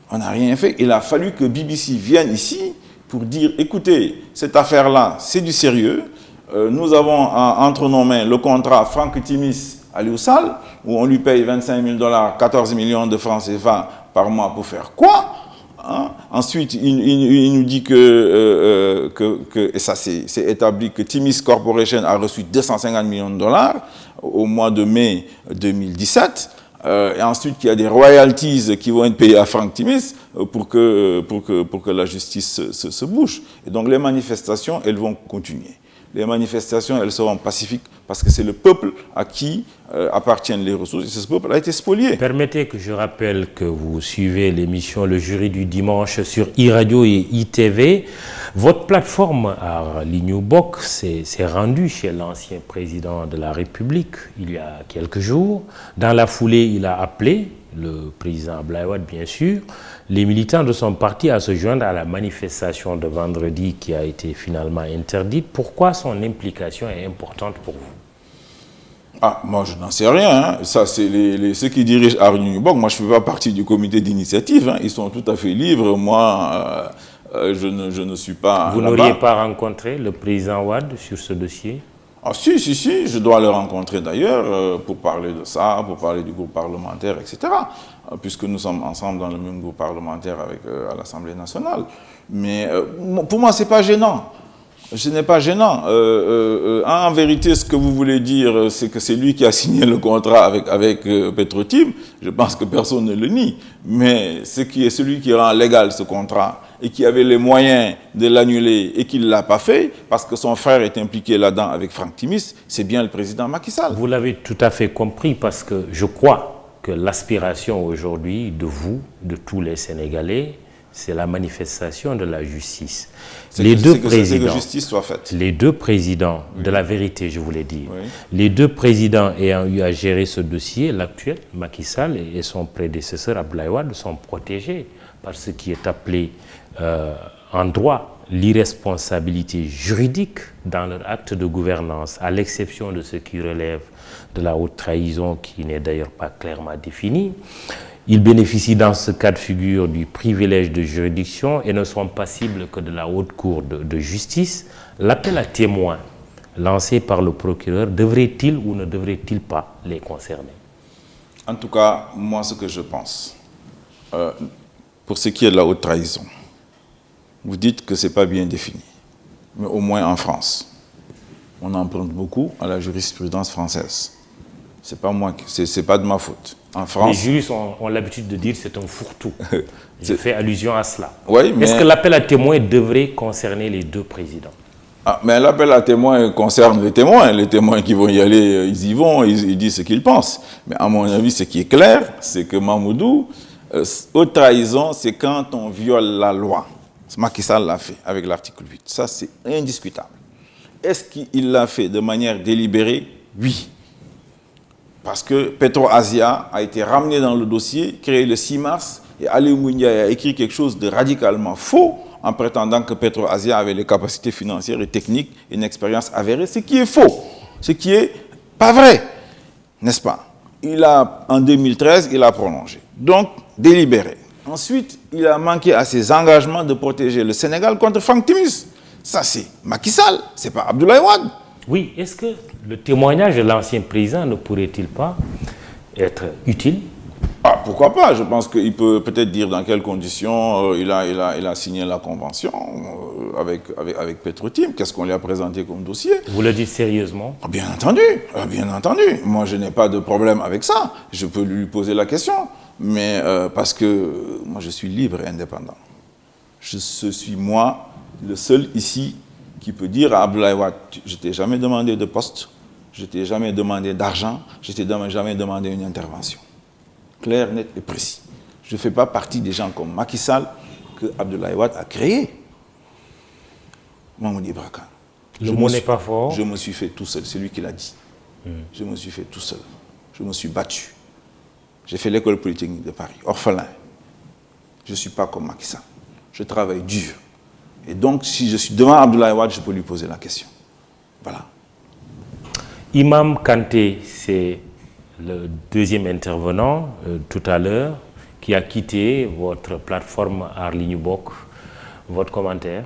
On n'a rien fait. Il a fallu que BBC vienne ici pour dire, écoutez, cette affaire-là, c'est du sérieux. Nous avons entre nos mains le contrat Franck Timis Aliou Sall, où on lui paye 25 000 $, 14 millions de francs CFA par mois pour faire quoi? Hein? Ensuite, il nous dit et ça c'est établi, que Timis Corporation a reçu 250 millions de $ au mois de mai 2017. Et ensuite, il y a des royalties qui vont être payées à Franck Timis pour que la justice se bouge. Et donc, les manifestations, elles vont continuer. Les manifestations, elles seront pacifiques parce que c'est le peuple à qui appartiennent les ressources. Et ce peuple a été spolié. Permettez que je rappelle que vous suivez l'émission Le Jury du dimanche sur iRadio et ITV. Votre plateforme à Lignoubok s'est rendue chez l'ancien président de la République il y a quelques jours. Dans la foulée, il a appelé le président Abdoulaye Wade, bien sûr, les militants de son parti à se joindre à la manifestation de vendredi qui a été finalement interdite. Pourquoi son implication est importante pour vous? Ah, moi, je n'en sais rien. Hein. Ça, c'est ceux qui dirigent Lignoubok. Moi, je ne fais pas partie du comité d'initiative. Hein. Ils sont tout à fait libres. Moi, je ne suis pas... Vous n'auriez pas rencontré le président Wade sur ce dossier? Ah si, je dois le rencontrer d'ailleurs pour parler de ça, pour parler du groupe parlementaire, etc. Puisque nous sommes ensemble dans le même groupe parlementaire à l'Assemblée nationale. Mais pour moi, ce n'est pas gênant. Ce n'est pas gênant. En vérité, ce que vous voulez dire, c'est que c'est lui qui a signé le contrat avec Petrotim. Je pense que personne ne le nie. Mais celui qui rend légal ce contrat et qui avait les moyens de l'annuler et qui ne l'a pas fait, parce que son frère est impliqué là-dedans avec Franck Timis, c'est bien le président Macky Sall. Vous l'avez tout à fait compris, parce que je crois que l'aspiration aujourd'hui de vous, de tous les Sénégalais, c'est la manifestation de la justice. C'est que justice soit faite. Les deux présidents, de la vérité, je voulais dire, Oui. les deux présidents ayant eu à gérer ce dossier, l'actuel, Macky Sall, et son prédécesseur Abdoulaye Wade, sont protégés par ce qui est appelé en droit l'irresponsabilité juridique dans leur acte de gouvernance, à l'exception de ce qui relève de la haute trahison, qui n'est d'ailleurs pas clairement définie. Ils bénéficient dans ce cas de figure du privilège de juridiction et ne sont passibles que de la haute cour de justice. L'appel à témoins lancé par le procureur devrait-il ou ne devrait-il pas les concerner? En tout cas, moi, ce que je pense, pour ce qui est de la haute trahison, vous dites que ce n'est pas bien défini. Mais au moins en France, on emprunte beaucoup à la jurisprudence française. C'est pas moi, c'est pas de ma faute. En France, les juristes ont l'habitude de dire que c'est un fourre-tout. Je fais allusion à cela. Oui, mais... Est-ce que l'appel à témoins devrait concerner les deux présidents? Mais l'appel à témoins concerne les témoins. Les témoins qui vont y aller, ils y vont, ils disent ce qu'ils pensent. Mais à mon avis, ce qui est clair, c'est que Mamoudou, haute trahison, c'est quand on viole la loi. Macky Sall l'a fait avec l'article 8. Ça, c'est indiscutable. Est-ce qu'il l'a fait de manière délibérée? Oui. Parce que PetroAsia a été ramené dans le dossier, créé le 6 mars, et Ali Ndiaye a écrit quelque chose de radicalement faux en prétendant que PetroAsia avait les capacités financières et techniques et une expérience avérée, ce qui est faux, ce qui est pas vrai, n'est-ce pas? En 2013, il a prolongé. Donc, délibéré. Ensuite, il a manqué à ses engagements de protéger le Sénégal contre Franck Timis. Ça, c'est Macky Sall, c'est pas Abdoulaye Wade. Oui, est-ce que le témoignage de l'ancien président ne pourrait-il pas être utile? Ah, pourquoi pas? Je pense qu'il peut peut-être dire dans quelles conditions il a signé la convention avec Petrotim. Qu'est-ce qu'on lui a présenté comme dossier? Vous le dites sérieusement? Bien entendu, bien entendu. Moi, je n'ai pas de problème avec ça. Je peux lui poser la question. Mais parce que moi, je suis libre et indépendant. Je suis, moi, le seul ici qui peut dire à Abdoulaye Wade, je ne t'ai jamais demandé de poste, je ne t'ai jamais demandé d'argent, je ne t'ai jamais demandé une intervention. Clair, net et précis. Je ne fais pas partie des gens comme Macky Sall que Abdoulaye Wade a créé. Mamoudi Braka. Le mot n'est pas fort. Je me suis fait tout seul, c'est lui qui l'a dit. Je me suis fait tout seul. Je me suis battu. J'ai fait l'école polytechnique de Paris, orphelin. Je ne suis pas comme Macky Sall. Je travaille dur. Et donc, si je suis devant Abdoulaye Wade, je peux lui poser la question. Voilà. Imam Kanté, c'est le deuxième intervenant tout à l'heure qui a quitté votre plateforme Aar Li Ñu Bokk. Votre commentaire?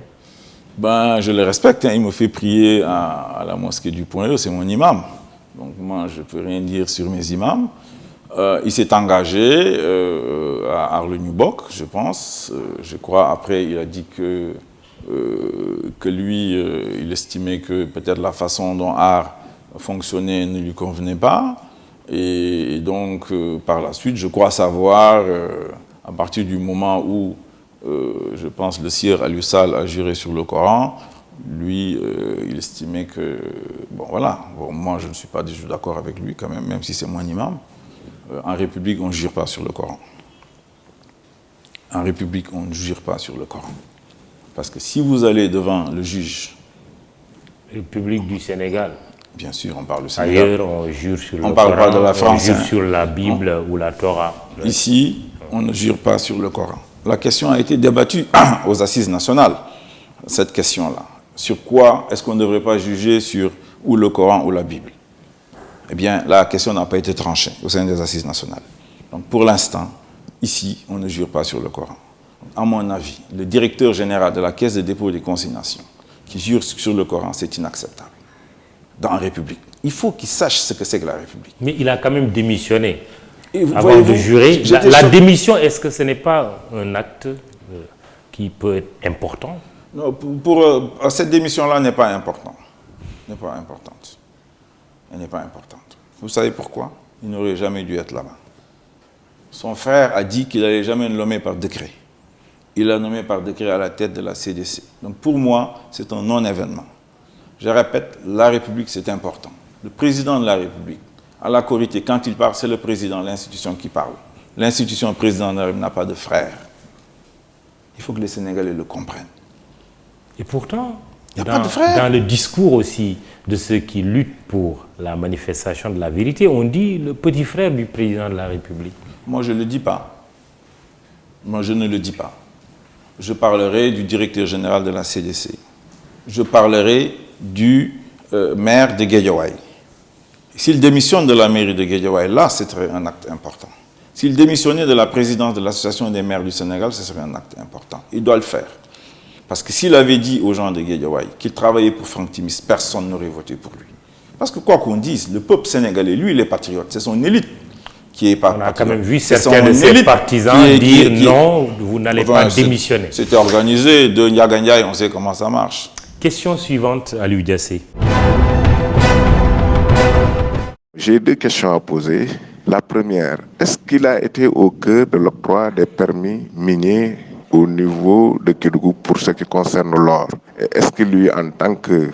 Je le respecte. Il me fait prier à la mosquée du Point-E. C'est mon imam. Donc, moi, je ne peux rien dire sur mes imams. Il s'est engagé à Aar Li Ñu Bokk, je pense. Je crois, après, il a dit que lui, il estimait que peut-être la façon dont Aar fonctionnait ne lui convenait pas. Et donc, par la suite, je crois savoir, à partir du moment où, je pense, le Sir Al-Ussal a juré sur le Coran, lui, il estimait que, bon, voilà, moi, je ne suis pas du tout d'accord avec lui, quand même si c'est mon imam. En République, on ne jure pas sur le Coran. En République, on ne jure pas sur le Coran. Parce que si vous allez devant le juge... République du Sénégal. Bien sûr, on parle du Sénégal. Ailleurs, on jure sur le Coran. On ne parle pas de la France. On jure sur la Bible ou la Torah. Ici, on ne jure pas sur le Coran. La question a été débattue aux assises nationales, cette question-là. Sur quoi est-ce qu'on ne devrait pas juger sur ou le Coran ou la Bible? Eh bien, la question n'a pas été tranchée au sein des assises nationales. Donc, pour l'instant, ici, on ne jure pas sur le Coran. À mon avis, le directeur général de la Caisse de dépôt et de consignation qui jure sur le Coran, c'est inacceptable. dans la République. Il faut qu'il sache ce que c'est que la République. Mais il a quand même démissionné Et avant de jurer. La choqué. démission, est-ce que ce n'est pas un acte qui peut être important? Non, cette démission-là n'est pas importante. N'est pas importante. Elle n'est pas importante. Vous savez pourquoi? Il n'aurait jamais dû être là-bas. Son frère a dit qu'il n'allait jamais le nommer par décret. Il l'a nommé par décret à la tête de la CDC. Donc pour moi, c'est un non-événement. Je répète, la République, c'est important. Le président de la République, à la Korité, quand il parle, c'est le président, l'institution qui parle. L'institution président de la République n'a pas de frère. Il faut que les Sénégalais le comprennent. Et pourtant, Il n'y a pas de frère. dans le discours aussi de ceux qui luttent pour la manifestation de la vérité, on dit le petit frère du président de la République. Moi, je ne le dis pas. Moi, je ne le dis pas. Je parlerai du directeur général de la CDC. Je parlerai du maire de Guédiawaye. S'il démissionne de la mairie de Guédiawaye, là, ce serait un acte important. S'il démissionnait de la présidence de l'Association des maires du Sénégal, ce serait un acte important. Il doit le faire. Parce que s'il avait dit aux gens de Guédiawaye qu'il travaillait pour Franck Timis, personne n'aurait voté pour lui. Parce que quoi qu'on dise, le peuple sénégalais, lui, il est patriote. C'est son élite qui est pas On a patriote. quand même vu C'est certains son de ses élite partisans dire qui est- non, vous n'allez pas démissionner. C'était organisé de Ndiaga Ndiaye, on sait comment ça marche. Question suivante à l'UDAC. J'ai deux questions à poser. La première, est-ce qu'il a été au cœur de l'octroi des permis miniers au niveau de Kédougou pour ce qui concerne l'or? Et est-ce que lui, en tant que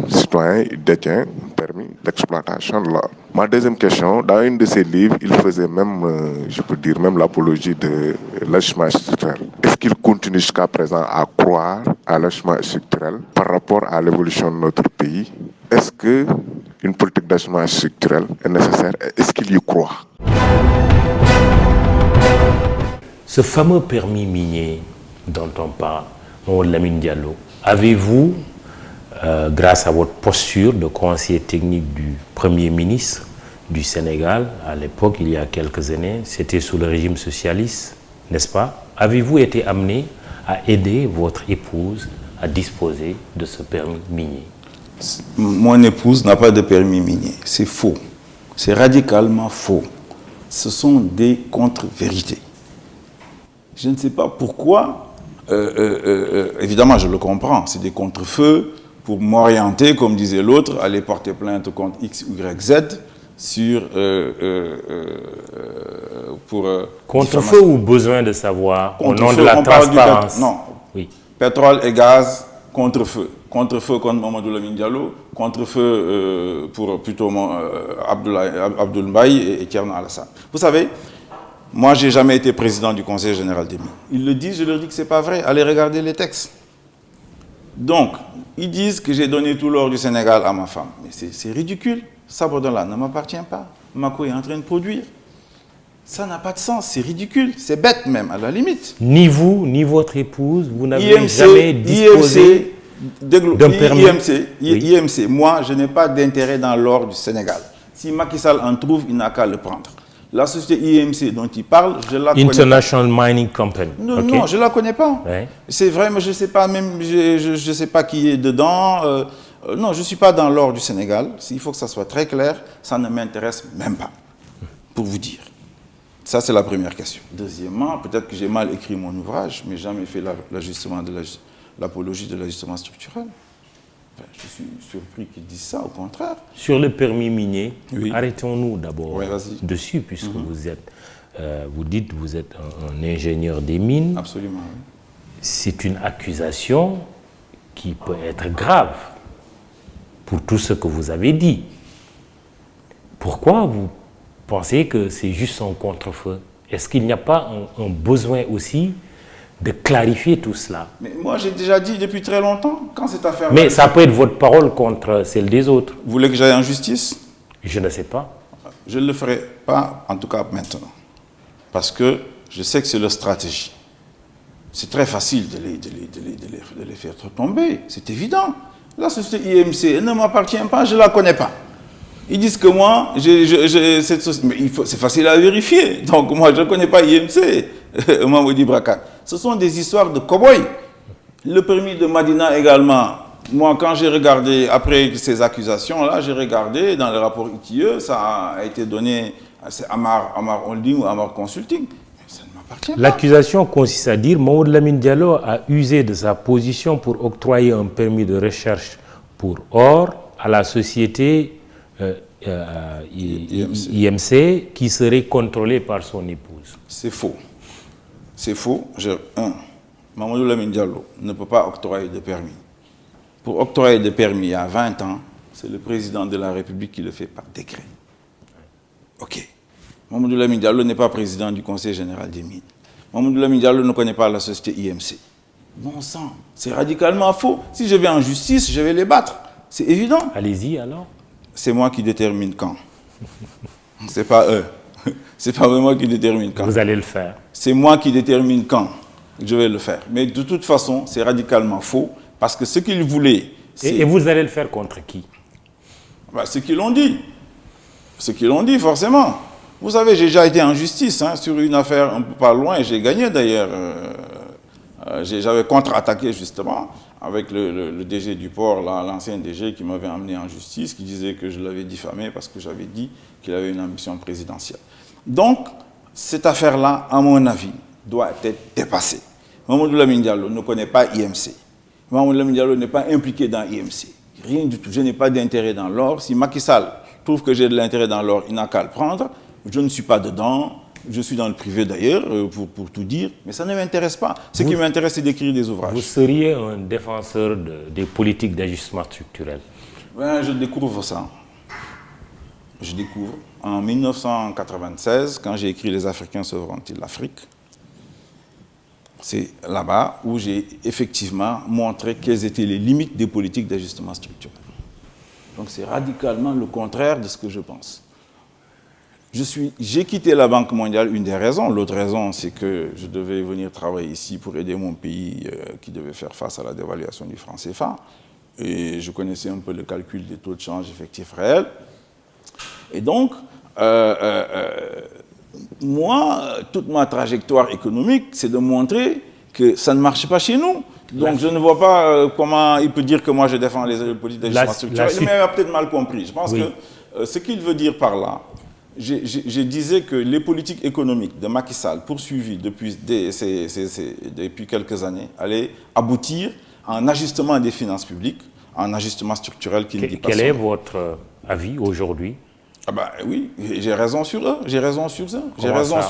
citoyen, il détient un permis d'exploitation de l'or? Ma deuxième question, dans une de ses livres, il faisait même, je peux dire, même l'apologie de l'enrichissement structurel. Est-ce qu'il continue jusqu'à présent à croire à l'enrichissement structurel par rapport à l'évolution de notre pays? Est-ce qu'une politique d'enrichissement structurel est nécessaire? Est-ce qu'il y croit? Ce fameux permis minier dont on parle, Mamadou Lamine Diallo, avez-vous, grâce à votre posture de conseiller technique du Premier ministre du Sénégal, à l'époque, il y a quelques années, c'était sous le régime socialiste, n'est-ce pas? Avez-vous été amené à aider votre épouse à disposer de ce permis minier? Mon épouse n'a pas de permis minier. C'est faux. C'est radicalement faux. Ce sont des contre-vérités. Je ne sais pas pourquoi. Évidemment, je le comprends. C'est des contre-feux pour m'orienter, comme disait l'autre, aller porter plainte contre X, Y, Z sur... Contre-feu ou besoin de savoir au nom de Contre-feu, la on parle du transparence? non. Oui. Pétrole et gaz, contre-feu. Contre-feu contre Mamadou Lamine Diallo, contre-feu pour plutôt Abdoul Mbaye et Thierno Alassane. Vous savez, moi, je n'ai jamais été président du Conseil général des mines. Ils le disent, je leur dis que ce n'est pas vrai. Allez regarder les textes. Donc, ils disent que j'ai donné tout l'or du Sénégal à ma femme. Mais c'est ridicule. Sabodala ne m'appartient pas. Mako est en train de produire. Ça n'a pas de sens. C'est ridicule. C'est bête même, à la limite. Ni vous, ni votre épouse, vous n'avez jamais disposé d'un permis. IMC, moi, je n'ai pas d'intérêt dans l'or du Sénégal. Si Macky Sall en trouve, il n'a qu'à le prendre. La société IMC dont il parle, je la connais pas. International Mining Company. Non, Ok. non, je ne la connais pas. Ouais. C'est vrai, mais je ne sais pas même, je sais pas qui est dedans. Non, je ne suis pas dans l'or du Sénégal. Il faut que ça soit très clair. Ça ne m'intéresse même pas, pour vous dire. Ça, c'est la première question. Deuxièmement, peut-être que j'ai mal écrit mon ouvrage, mais jamais fait l'apologie de l'ajustement structurel. Enfin, je suis surpris qu'ils disent ça, au contraire. Sur le permis minier, Oui. arrêtons-nous d'abord Ouais, vas-y. dessus, puisque vous dites que vous êtes un ingénieur des mines. Absolument, oui. C'est une accusation qui peut être grave pour tout ce que vous avez dit. Pourquoi vous pensez que c'est juste un contre-feu? Est-ce qu'il n'y a pas un besoin aussi de clarifier tout cela? Mais moi, j'ai déjà dit depuis très longtemps, quand cette affaire... Mais ça peut être votre parole contre celle des autres. Vous voulez que j'aille en justice? Je ne sais pas. Je ne le ferai pas, en tout cas maintenant. Parce que je sais que c'est leur stratégie. C'est très facile de les faire tomber, c'est évident. La société IMC elle ne m'appartient pas, je ne la connais pas. Ils disent que moi, cette société... Mais c'est facile à vérifier. Donc moi, je ne connais pas IMC, Mamoudi Brakat. Ce sont des histoires de cow-boys. Le permis de Madina également, moi, quand j'ai regardé, après ces accusations-là, j'ai regardé dans le rapport ITIE, ça a été donné à Amar Holding ou Amar Consulting. Ça ne m'appartient pas. L'accusation consiste à dire que Mamadou Lamine Diallo a usé de sa position pour octroyer un permis de recherche pour or à la société IMC qui serait contrôlée par son épouse. C'est faux. C'est faux. Mamadou Lamine Diallo ne peut pas octroyer de permis. Pour octroyer des permis il y a 20 ans, c'est le président de la République qui le fait par décret. Ok. Mamadou Lamine Diallo n'est pas président du Conseil général des mines. Mamadou Lamine Diallo ne connaît pas la société IMC. Bon sang, c'est radicalement faux. Si je vais en justice, je vais les battre. C'est évident. Allez-y alors. C'est moi qui détermine quand. C'est pas eux. C'est pas moi qui détermine quand. Vous allez le faire. C'est moi qui détermine quand je vais le faire. Mais de toute façon, c'est radicalement faux. Parce que ce qu'ils voulaient... Et vous allez le faire contre qui? Ce qu'ils ont dit. Ce qu'ils ont dit, forcément. Vous savez, j'ai déjà été en justice sur une affaire un peu pas loin, et j'ai gagné d'ailleurs. J'avais contre-attaqué justement avec le DG du port, l'ancien DG qui m'avait amené en justice, qui disait que je l'avais diffamé parce que j'avais dit qu'il avait une ambition présidentielle. Donc, cette affaire-là, à mon avis, doit être dépassée. Mamadou Lamine Diallo ne connaît pas IMC. Mamadou Lamine Diallo n'est pas impliqué dans IMC. Rien du tout. Je n'ai pas d'intérêt dans l'or. Si Macky Sall trouve que j'ai de l'intérêt dans l'or, il n'a qu'à le prendre. Je ne suis pas dedans. Je suis dans le privé d'ailleurs, pour tout dire. Mais ça ne m'intéresse pas. Ce qui m'intéresse, c'est d'écrire des ouvrages. Vous seriez un défenseur des politiques d'ajustement structurel? Je découvre ça. Je découvre. En 1996, quand j'ai écrit « Les Africains sauveront-ils l'Afrique ?», c'est là-bas où j'ai effectivement montré quelles étaient les limites des politiques d'ajustement structurel. Donc c'est radicalement le contraire de ce que je pense. J'ai quitté la Banque mondiale, une des raisons. L'autre raison, c'est que je devais venir travailler ici pour aider mon pays qui devait faire face à la dévaluation du franc CFA. Et je connaissais un peu le calcul des taux de change effectifs réels. Et donc, moi, toute ma trajectoire économique, c'est de montrer que ça ne marche pas chez nous. Donc je ne vois pas comment il peut dire que moi je défends les politiques d'ajustement structurel. Il m'a peut-être mal compris. Je pense que ce qu'il veut dire par là, je disais que les politiques économiques de Macky Sall poursuivies depuis quelques années allaient aboutir à un ajustement des finances publiques, à un ajustement structurel qui ne dit pas Quel est votre avis aujourd'hui? Oui, j'ai raison sur eux, j'ai raison sur ça.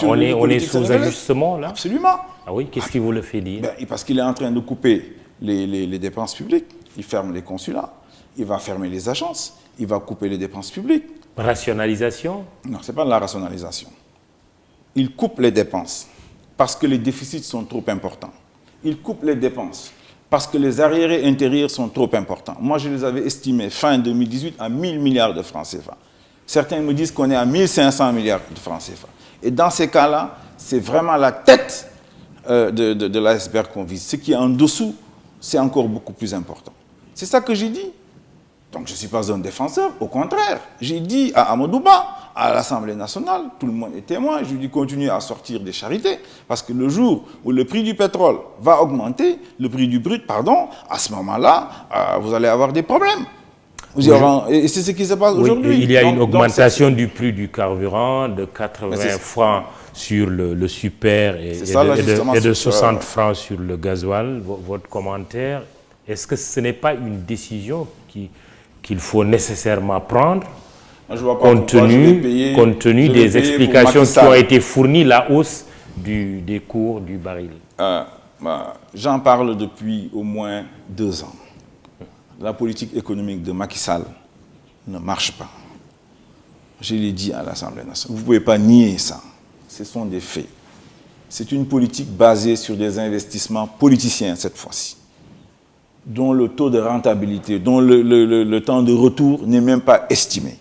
On est sous ajustement là? Absolument. Ah oui, qu'est-ce qui vous le fait dire? Parce qu'il est en train de couper les dépenses publiques. Il ferme les consulats, il va fermer les agences, il va couper les dépenses publiques. Rationalisation? Non, ce n'est pas de la rationalisation. Il coupe les dépenses parce que les déficits sont trop importants. Il coupe les dépenses parce que les arriérés intérieurs sont trop importants. Moi, je les avais estimés fin 2018 à 1000 milliards de francs CFA. Certains me disent qu'on est à 1500 milliards de francs CFA. Et dans ces cas-là, c'est vraiment la tête de l'iceberg qu'on vise. Ce qui est en dessous, c'est encore beaucoup plus important. C'est ça que j'ai dit. Donc je ne suis pas un défenseur, au contraire. J'ai dit à Amadou Ba, à l'Assemblée nationale, tout le monde est témoin, je lui dis continuez à sortir des charités, parce que le jour où le prix du pétrole va augmenter, le prix du brut, pardon, à ce moment-là, vous allez avoir des problèmes. Et c'est ce qui se passe aujourd'hui. Il y a une augmentation du prix du carburant de 80 francs sur le super et de 60 francs sur le gasoil. Votre commentaire, est-ce que ce n'est pas une décision qu'il faut nécessairement prendre compte tenu des explications qui ont été fournies, la hausse des cours du baril? J'en parle depuis au moins 2 ans. La politique économique de Macky Sall ne marche pas. Je l'ai dit à l'Assemblée nationale. Vous ne pouvez pas nier ça. Ce sont des faits. C'est une politique basée sur des investissements politiciens cette fois-ci, dont le taux de rentabilité, dont le temps de retour n'est même pas estimé.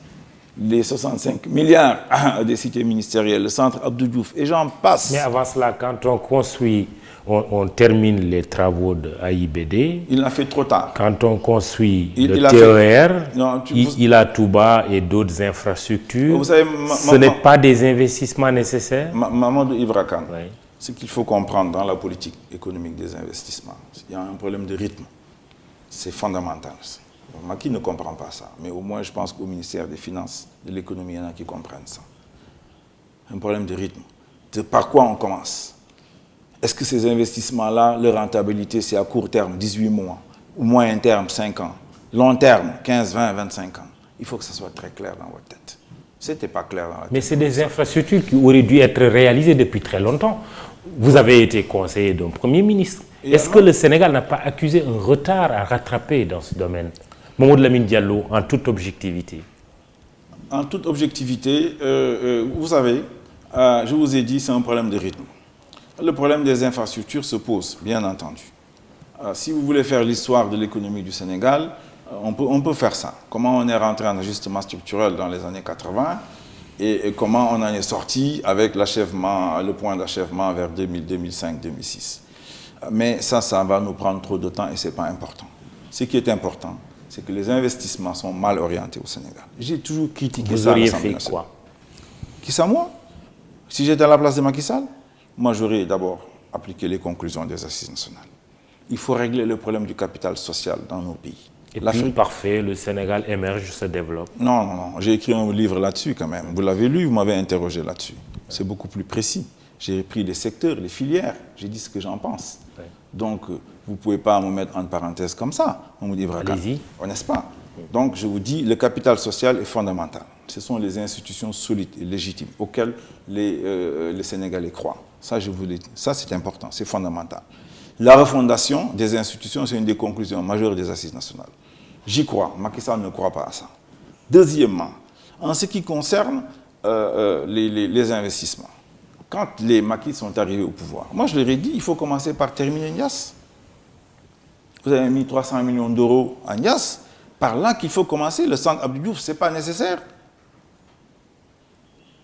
Les 65 milliards des cités ministérielles, le centre Abdou Diouf, et j'en passe. Mais avant cela, quand on construit, on termine les travaux de AIBD. Il l'a fait trop tard. Quand on construit le TER, il a Touba et d'autres infrastructures. Vous savez, ce n'est pas des investissements nécessaires? Mamadou Ibra Kane, ce qu'il faut comprendre dans la politique économique des investissements, il y a un problème de rythme. C'est fondamental. Macky ne comprend pas ça, mais au moins je pense qu'au ministère des Finances, de l'économie, il y en a qui comprennent ça. Un problème de rythme. Par quoi on commence? Est-ce que ces investissements-là, leur rentabilité, c'est à court terme, 18 mois, ou moyen terme, 5 ans, long terme, 15, 20, 25 ans? Il faut que ça soit très clair dans votre tête. Ce n'était pas clair dans la tête. Mais c'est des infrastructures qui auraient dû être réalisées depuis très longtemps. Vous avez été conseiller d'un Premier ministre. Est-ce que le Sénégal n'a pas accusé un retard à rattraper dans ce domaine? Mamadou Lamine Diallo, en toute objectivité. En toute objectivité, vous savez, je vous ai dit, c'est un problème de rythme. Le problème des infrastructures se pose, bien entendu. Si vous voulez faire l'histoire de l'économie du Sénégal, on peut faire ça. Comment on est rentré en ajustement structurel dans les années 80 et comment on en est sorti avec l'achèvement, le point d'achèvement vers 2005-2006. Mais ça va nous prendre trop de temps et ce n'est pas important. Ce qui est important, c'est que les investissements sont mal orientés au Sénégal. J'ai toujours critiqué ça à l'Assemblée nationale. Vous auriez fait quoi? Qui ça, moi? Si j'étais à la place de Macky Sall, moi j'aurais d'abord appliqué les conclusions des assises nationales. Il faut régler le problème du capital social dans nos pays. Et puis, parfait, le Sénégal émerge, se développe. Non, j'ai écrit un livre là-dessus quand même. Vous l'avez lu, vous m'avez interrogé là-dessus. C'est beaucoup plus précis. J'ai pris les secteurs, les filières, j'ai dit ce que j'en pense. Ouais. Donc, vous ne pouvez pas me mettre en parenthèse comme ça. On me dit, allez-y. N'est-ce pas? Donc, je vous dis, le capital social est fondamental. Ce sont les institutions solides et légitimes auxquelles les Sénégalais croient. Ça, je vous l'ai dit. Ça, c'est important, c'est fondamental. La refondation des institutions, c'est une des conclusions majeures des assises nationales. J'y crois. Macky Sall ne croit pas à ça. Deuxièmement, en ce qui concerne les investissements, quand les Macky sont arrivés au pouvoir, moi je leur ai dit, il faut commencer par terminer Niass. Vous avez mis 300 millions d'euros à Niass, par là qu'il faut commencer. Le centre Abdou Diouf, ce n'est pas nécessaire.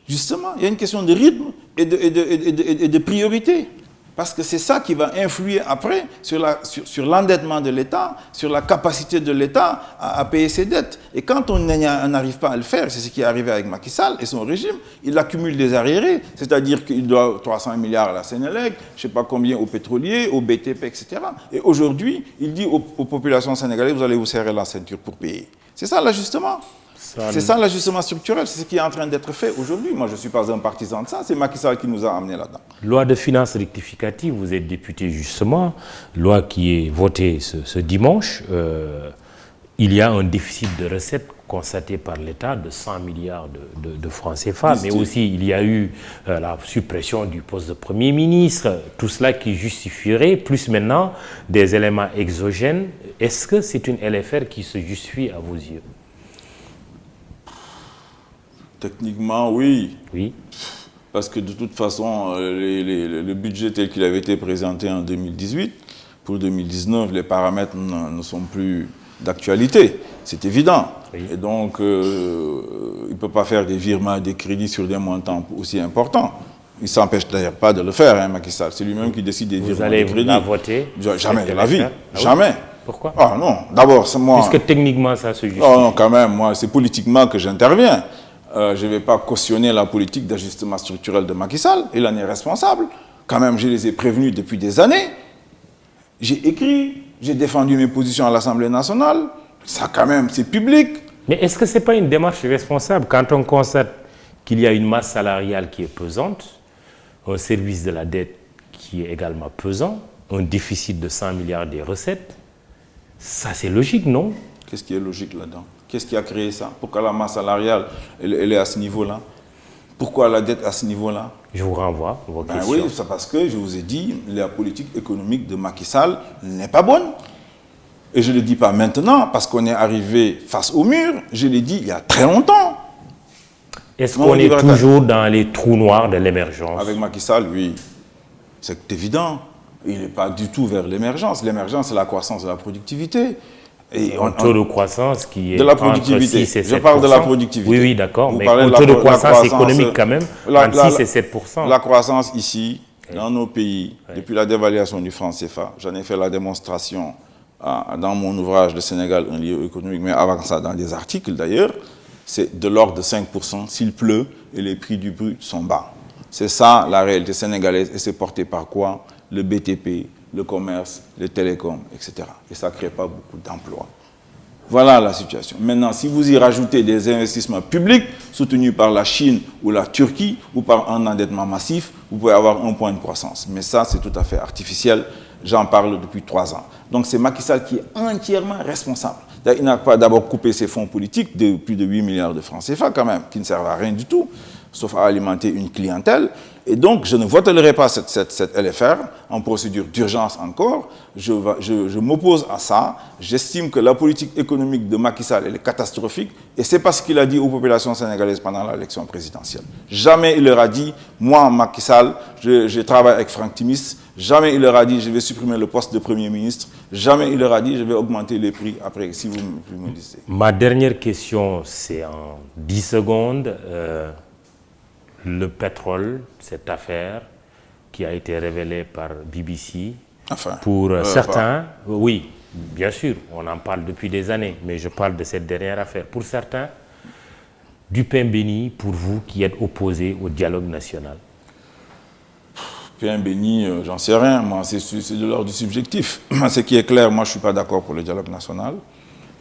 Justement, il y a une question de rythme et de priorité. Parce que c'est ça qui va influer après sur l'endettement de l'État, sur la capacité de l'État à payer ses dettes. Et quand on n'arrive pas à le faire, c'est ce qui est arrivé avec Macky Sall et son régime, il accumule des arriérés, c'est-à-dire qu'il doit 300 milliards à la Sénélec, je ne sais pas combien aux pétroliers, au BTP, etc. Et aujourd'hui, il dit aux populations sénégalaises, vous allez vous serrer la ceinture pour payer. C'est ça l'ajustement. C'est ça l'ajustement structurel, c'est ce qui est en train d'être fait aujourd'hui. Moi, je ne suis pas un partisan de ça, c'est Macky Sall qui nous a amenés là-dedans. Loi de finances rectificative, vous êtes député justement, loi qui est votée ce dimanche. Il y a un déficit de recettes constaté par l'État de 100 milliards de francs CFA, mais aussi il y a eu la suppression du poste de Premier ministre, tout cela qui justifierait, plus maintenant des éléments exogènes. Est-ce que c'est une LFR qui se justifie à vos yeux? Techniquement, oui. Oui. Parce que de toute façon, le budget tel qu'il avait été présenté en 2018, pour 2019, les paramètres ne sont plus d'actualité. C'est évident. Oui. Et donc, il ne peut pas faire des virements, des crédits sur des montants aussi importants. Il ne s'empêche d'ailleurs pas de le faire, hein, Macky Sall. C'est lui-même qui décide des virements, des crédits. Vous allez la voter? Jamais de la vie. Jamais. Pourquoi? Ah non, d'abord, c'est moi... Puisque techniquement, ça se justifie. Oh non, quand même, moi, c'est politiquement que j'interviens. Je ne vais pas cautionner la politique d'ajustement structurel de Macky Sall. Il en est responsable. Quand même, je les ai prévenus depuis des années. J'ai écrit, j'ai défendu mes positions à l'Assemblée nationale. Ça, quand même, c'est public. Mais est-ce que ce n'est pas une démarche responsable quand on constate qu'il y a une masse salariale qui est pesante, un service de la dette qui est également pesant, un déficit de 100 milliards des recettes? Ça, c'est logique, non? Qu'est-ce qui est logique là-dedans? Qu'est-ce qui a créé ça? Pourquoi la masse salariale, elle est à ce niveau-là? Pourquoi la dette à ce niveau-là? Je vous renvoie vos questions. Oui, c'est parce que je vous ai dit, la politique économique de Macky Sall n'est pas bonne. Et je ne le dis pas maintenant, parce qu'on est arrivé face au mur. Je l'ai dit il y a très longtemps. Est-ce qu'on est toujours dans les trous noirs de l'émergence? Avec Macky Sall, oui. C'est évident. Il n'est pas du tout vers l'émergence. L'émergence, c'est la croissance de la productivité. Et un taux de croissance qui est de la productivité. Entre 6 et 7%. Je parle de la productivité. Oui, d'accord, mais un taux de croissance économique quand même, entre 6 et 7%. La croissance ici, dans nos pays, depuis la dévaluation du franc CFA, j'en ai fait la démonstration dans mon ouvrage « Le Sénégal, un lieu économique », mais avant ça, dans des articles d'ailleurs, c'est de l'ordre de 5% s'il pleut et les prix du brut sont bas. C'est ça la réalité sénégalaise et c'est porté par quoi? Le BTP, le commerce, les télécoms, etc. Et ça ne crée pas beaucoup d'emplois. Voilà la situation. Maintenant, si vous y rajoutez des investissements publics soutenus par la Chine ou la Turquie ou par un endettement massif, vous pouvez avoir un point de croissance. Mais ça, c'est tout à fait artificiel. J'en parle depuis 3 ans. Donc, c'est Macky Sall qui est entièrement responsable. Il n'a pas d'abord coupé ses fonds politiques de plus de 8 milliards de francs CFA quand même, qui ne servent à rien du tout, sauf à alimenter une clientèle. Et donc, je ne voterai pas cette LFR en procédure d'urgence encore. Je m'oppose à ça. J'estime que la politique économique de Macky Sall elle est catastrophique. Et c'est parce qu'il a dit aux populations sénégalaises pendant l'élection présidentielle. Jamais il leur a dit, moi, Macky Sall, je travaille avec Franck Timis. Jamais il leur a dit, je vais supprimer le poste de Premier ministre. Jamais il leur a dit, je vais augmenter les prix après, si vous me disiez. Ma dernière question, c'est en 10 secondes. Le pétrole, cette affaire qui a été révélée par BBC, pour certains, oui, bien sûr, on en parle depuis des années, mais je parle de cette dernière affaire. Pour certains, du pain béni pour vous qui êtes opposé au dialogue national. Pain béni, j'en sais rien, moi, c'est de l'ordre du subjectif. Ce qui est clair, moi je ne suis pas d'accord pour le dialogue national.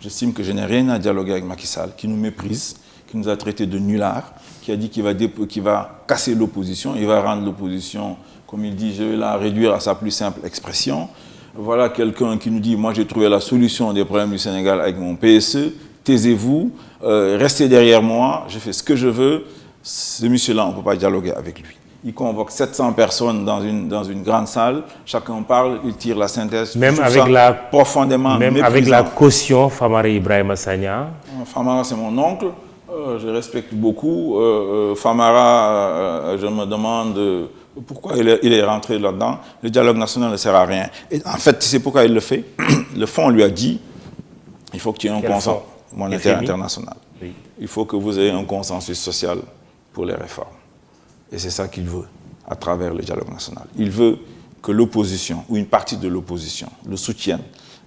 J'estime que je n'ai rien à dialoguer avec Macky Sall, qui nous méprise, qui nous a traités de nullards, qui a dit qu'il va casser l'opposition, il va rendre l'opposition, comme il dit, je vais la réduire à sa plus simple expression. Voilà quelqu'un qui nous dit, moi j'ai trouvé la solution des problèmes du Sénégal avec mon PSE, taisez-vous, restez derrière moi, je fais ce que je veux. Ce monsieur-là, on ne peut pas dialoguer avec lui. Il convoque 700 personnes dans une grande salle, chacun parle, il tire la synthèse. Même avec la caution Famara Ibrahima Sagna. Famara, c'est mon oncle. Je respecte beaucoup. Famara, je me demande pourquoi il est rentré là-dedans. Le dialogue national ne sert à rien. Et en fait, tu sais pourquoi il le fait? Le fonds lui a dit, il faut que tu aies un consensus monétaire international. Oui. Il faut que vous ayez un consensus social pour les réformes. Et c'est ça qu'il veut, à travers le dialogue national. Il veut que l'opposition, ou une partie de l'opposition, le soutienne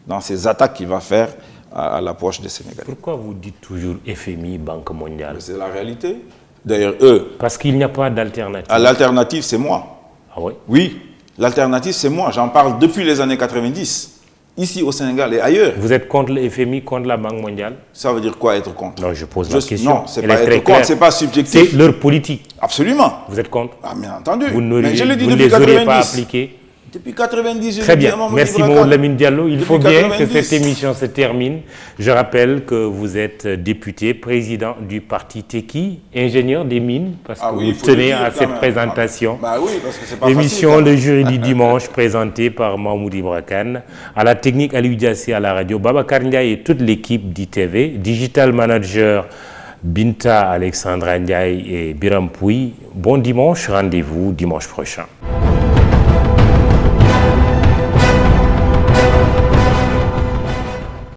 dans ces attaques qu'il va faire à l'approche des Sénégalais. Pourquoi vous dites toujours FMI, Banque mondiale? C'est la réalité. D'ailleurs, eux... Parce qu'il n'y a pas d'alternative. L'alternative, c'est moi. Ah oui? Oui, l'alternative, c'est moi. J'en parle depuis les années 90, ici au Sénégal et ailleurs. Vous êtes contre le FMI, contre la Banque mondiale? Ça veut dire quoi, être contre? Non, je pose la question. Non, c'est pas être contre, c'est pas subjectif. C'est leur politique. Absolument. Vous êtes contre? Ah, bien entendu. Vous ne les aurez pas appliqués? Depuis 90, très bien. Merci Mamadou Lamine Diallo. Il faut bien que cette émission se termine. Je rappelle que vous êtes député, président du parti Teki, ingénieur des mines, parce que vous tenez à cette présentation. Bah oui, parce que c'est pas émission facile, Le Jury du Dimanche, présentée par Mahmoud Ibra Kane. À la technique, Aliou Diassé, à la radio, Babacar Ndiaye et toute l'équipe d'ITV. Digital Manager, Binta Alexandra Ndiaye et Biram Pouy. Bon dimanche, rendez-vous dimanche prochain.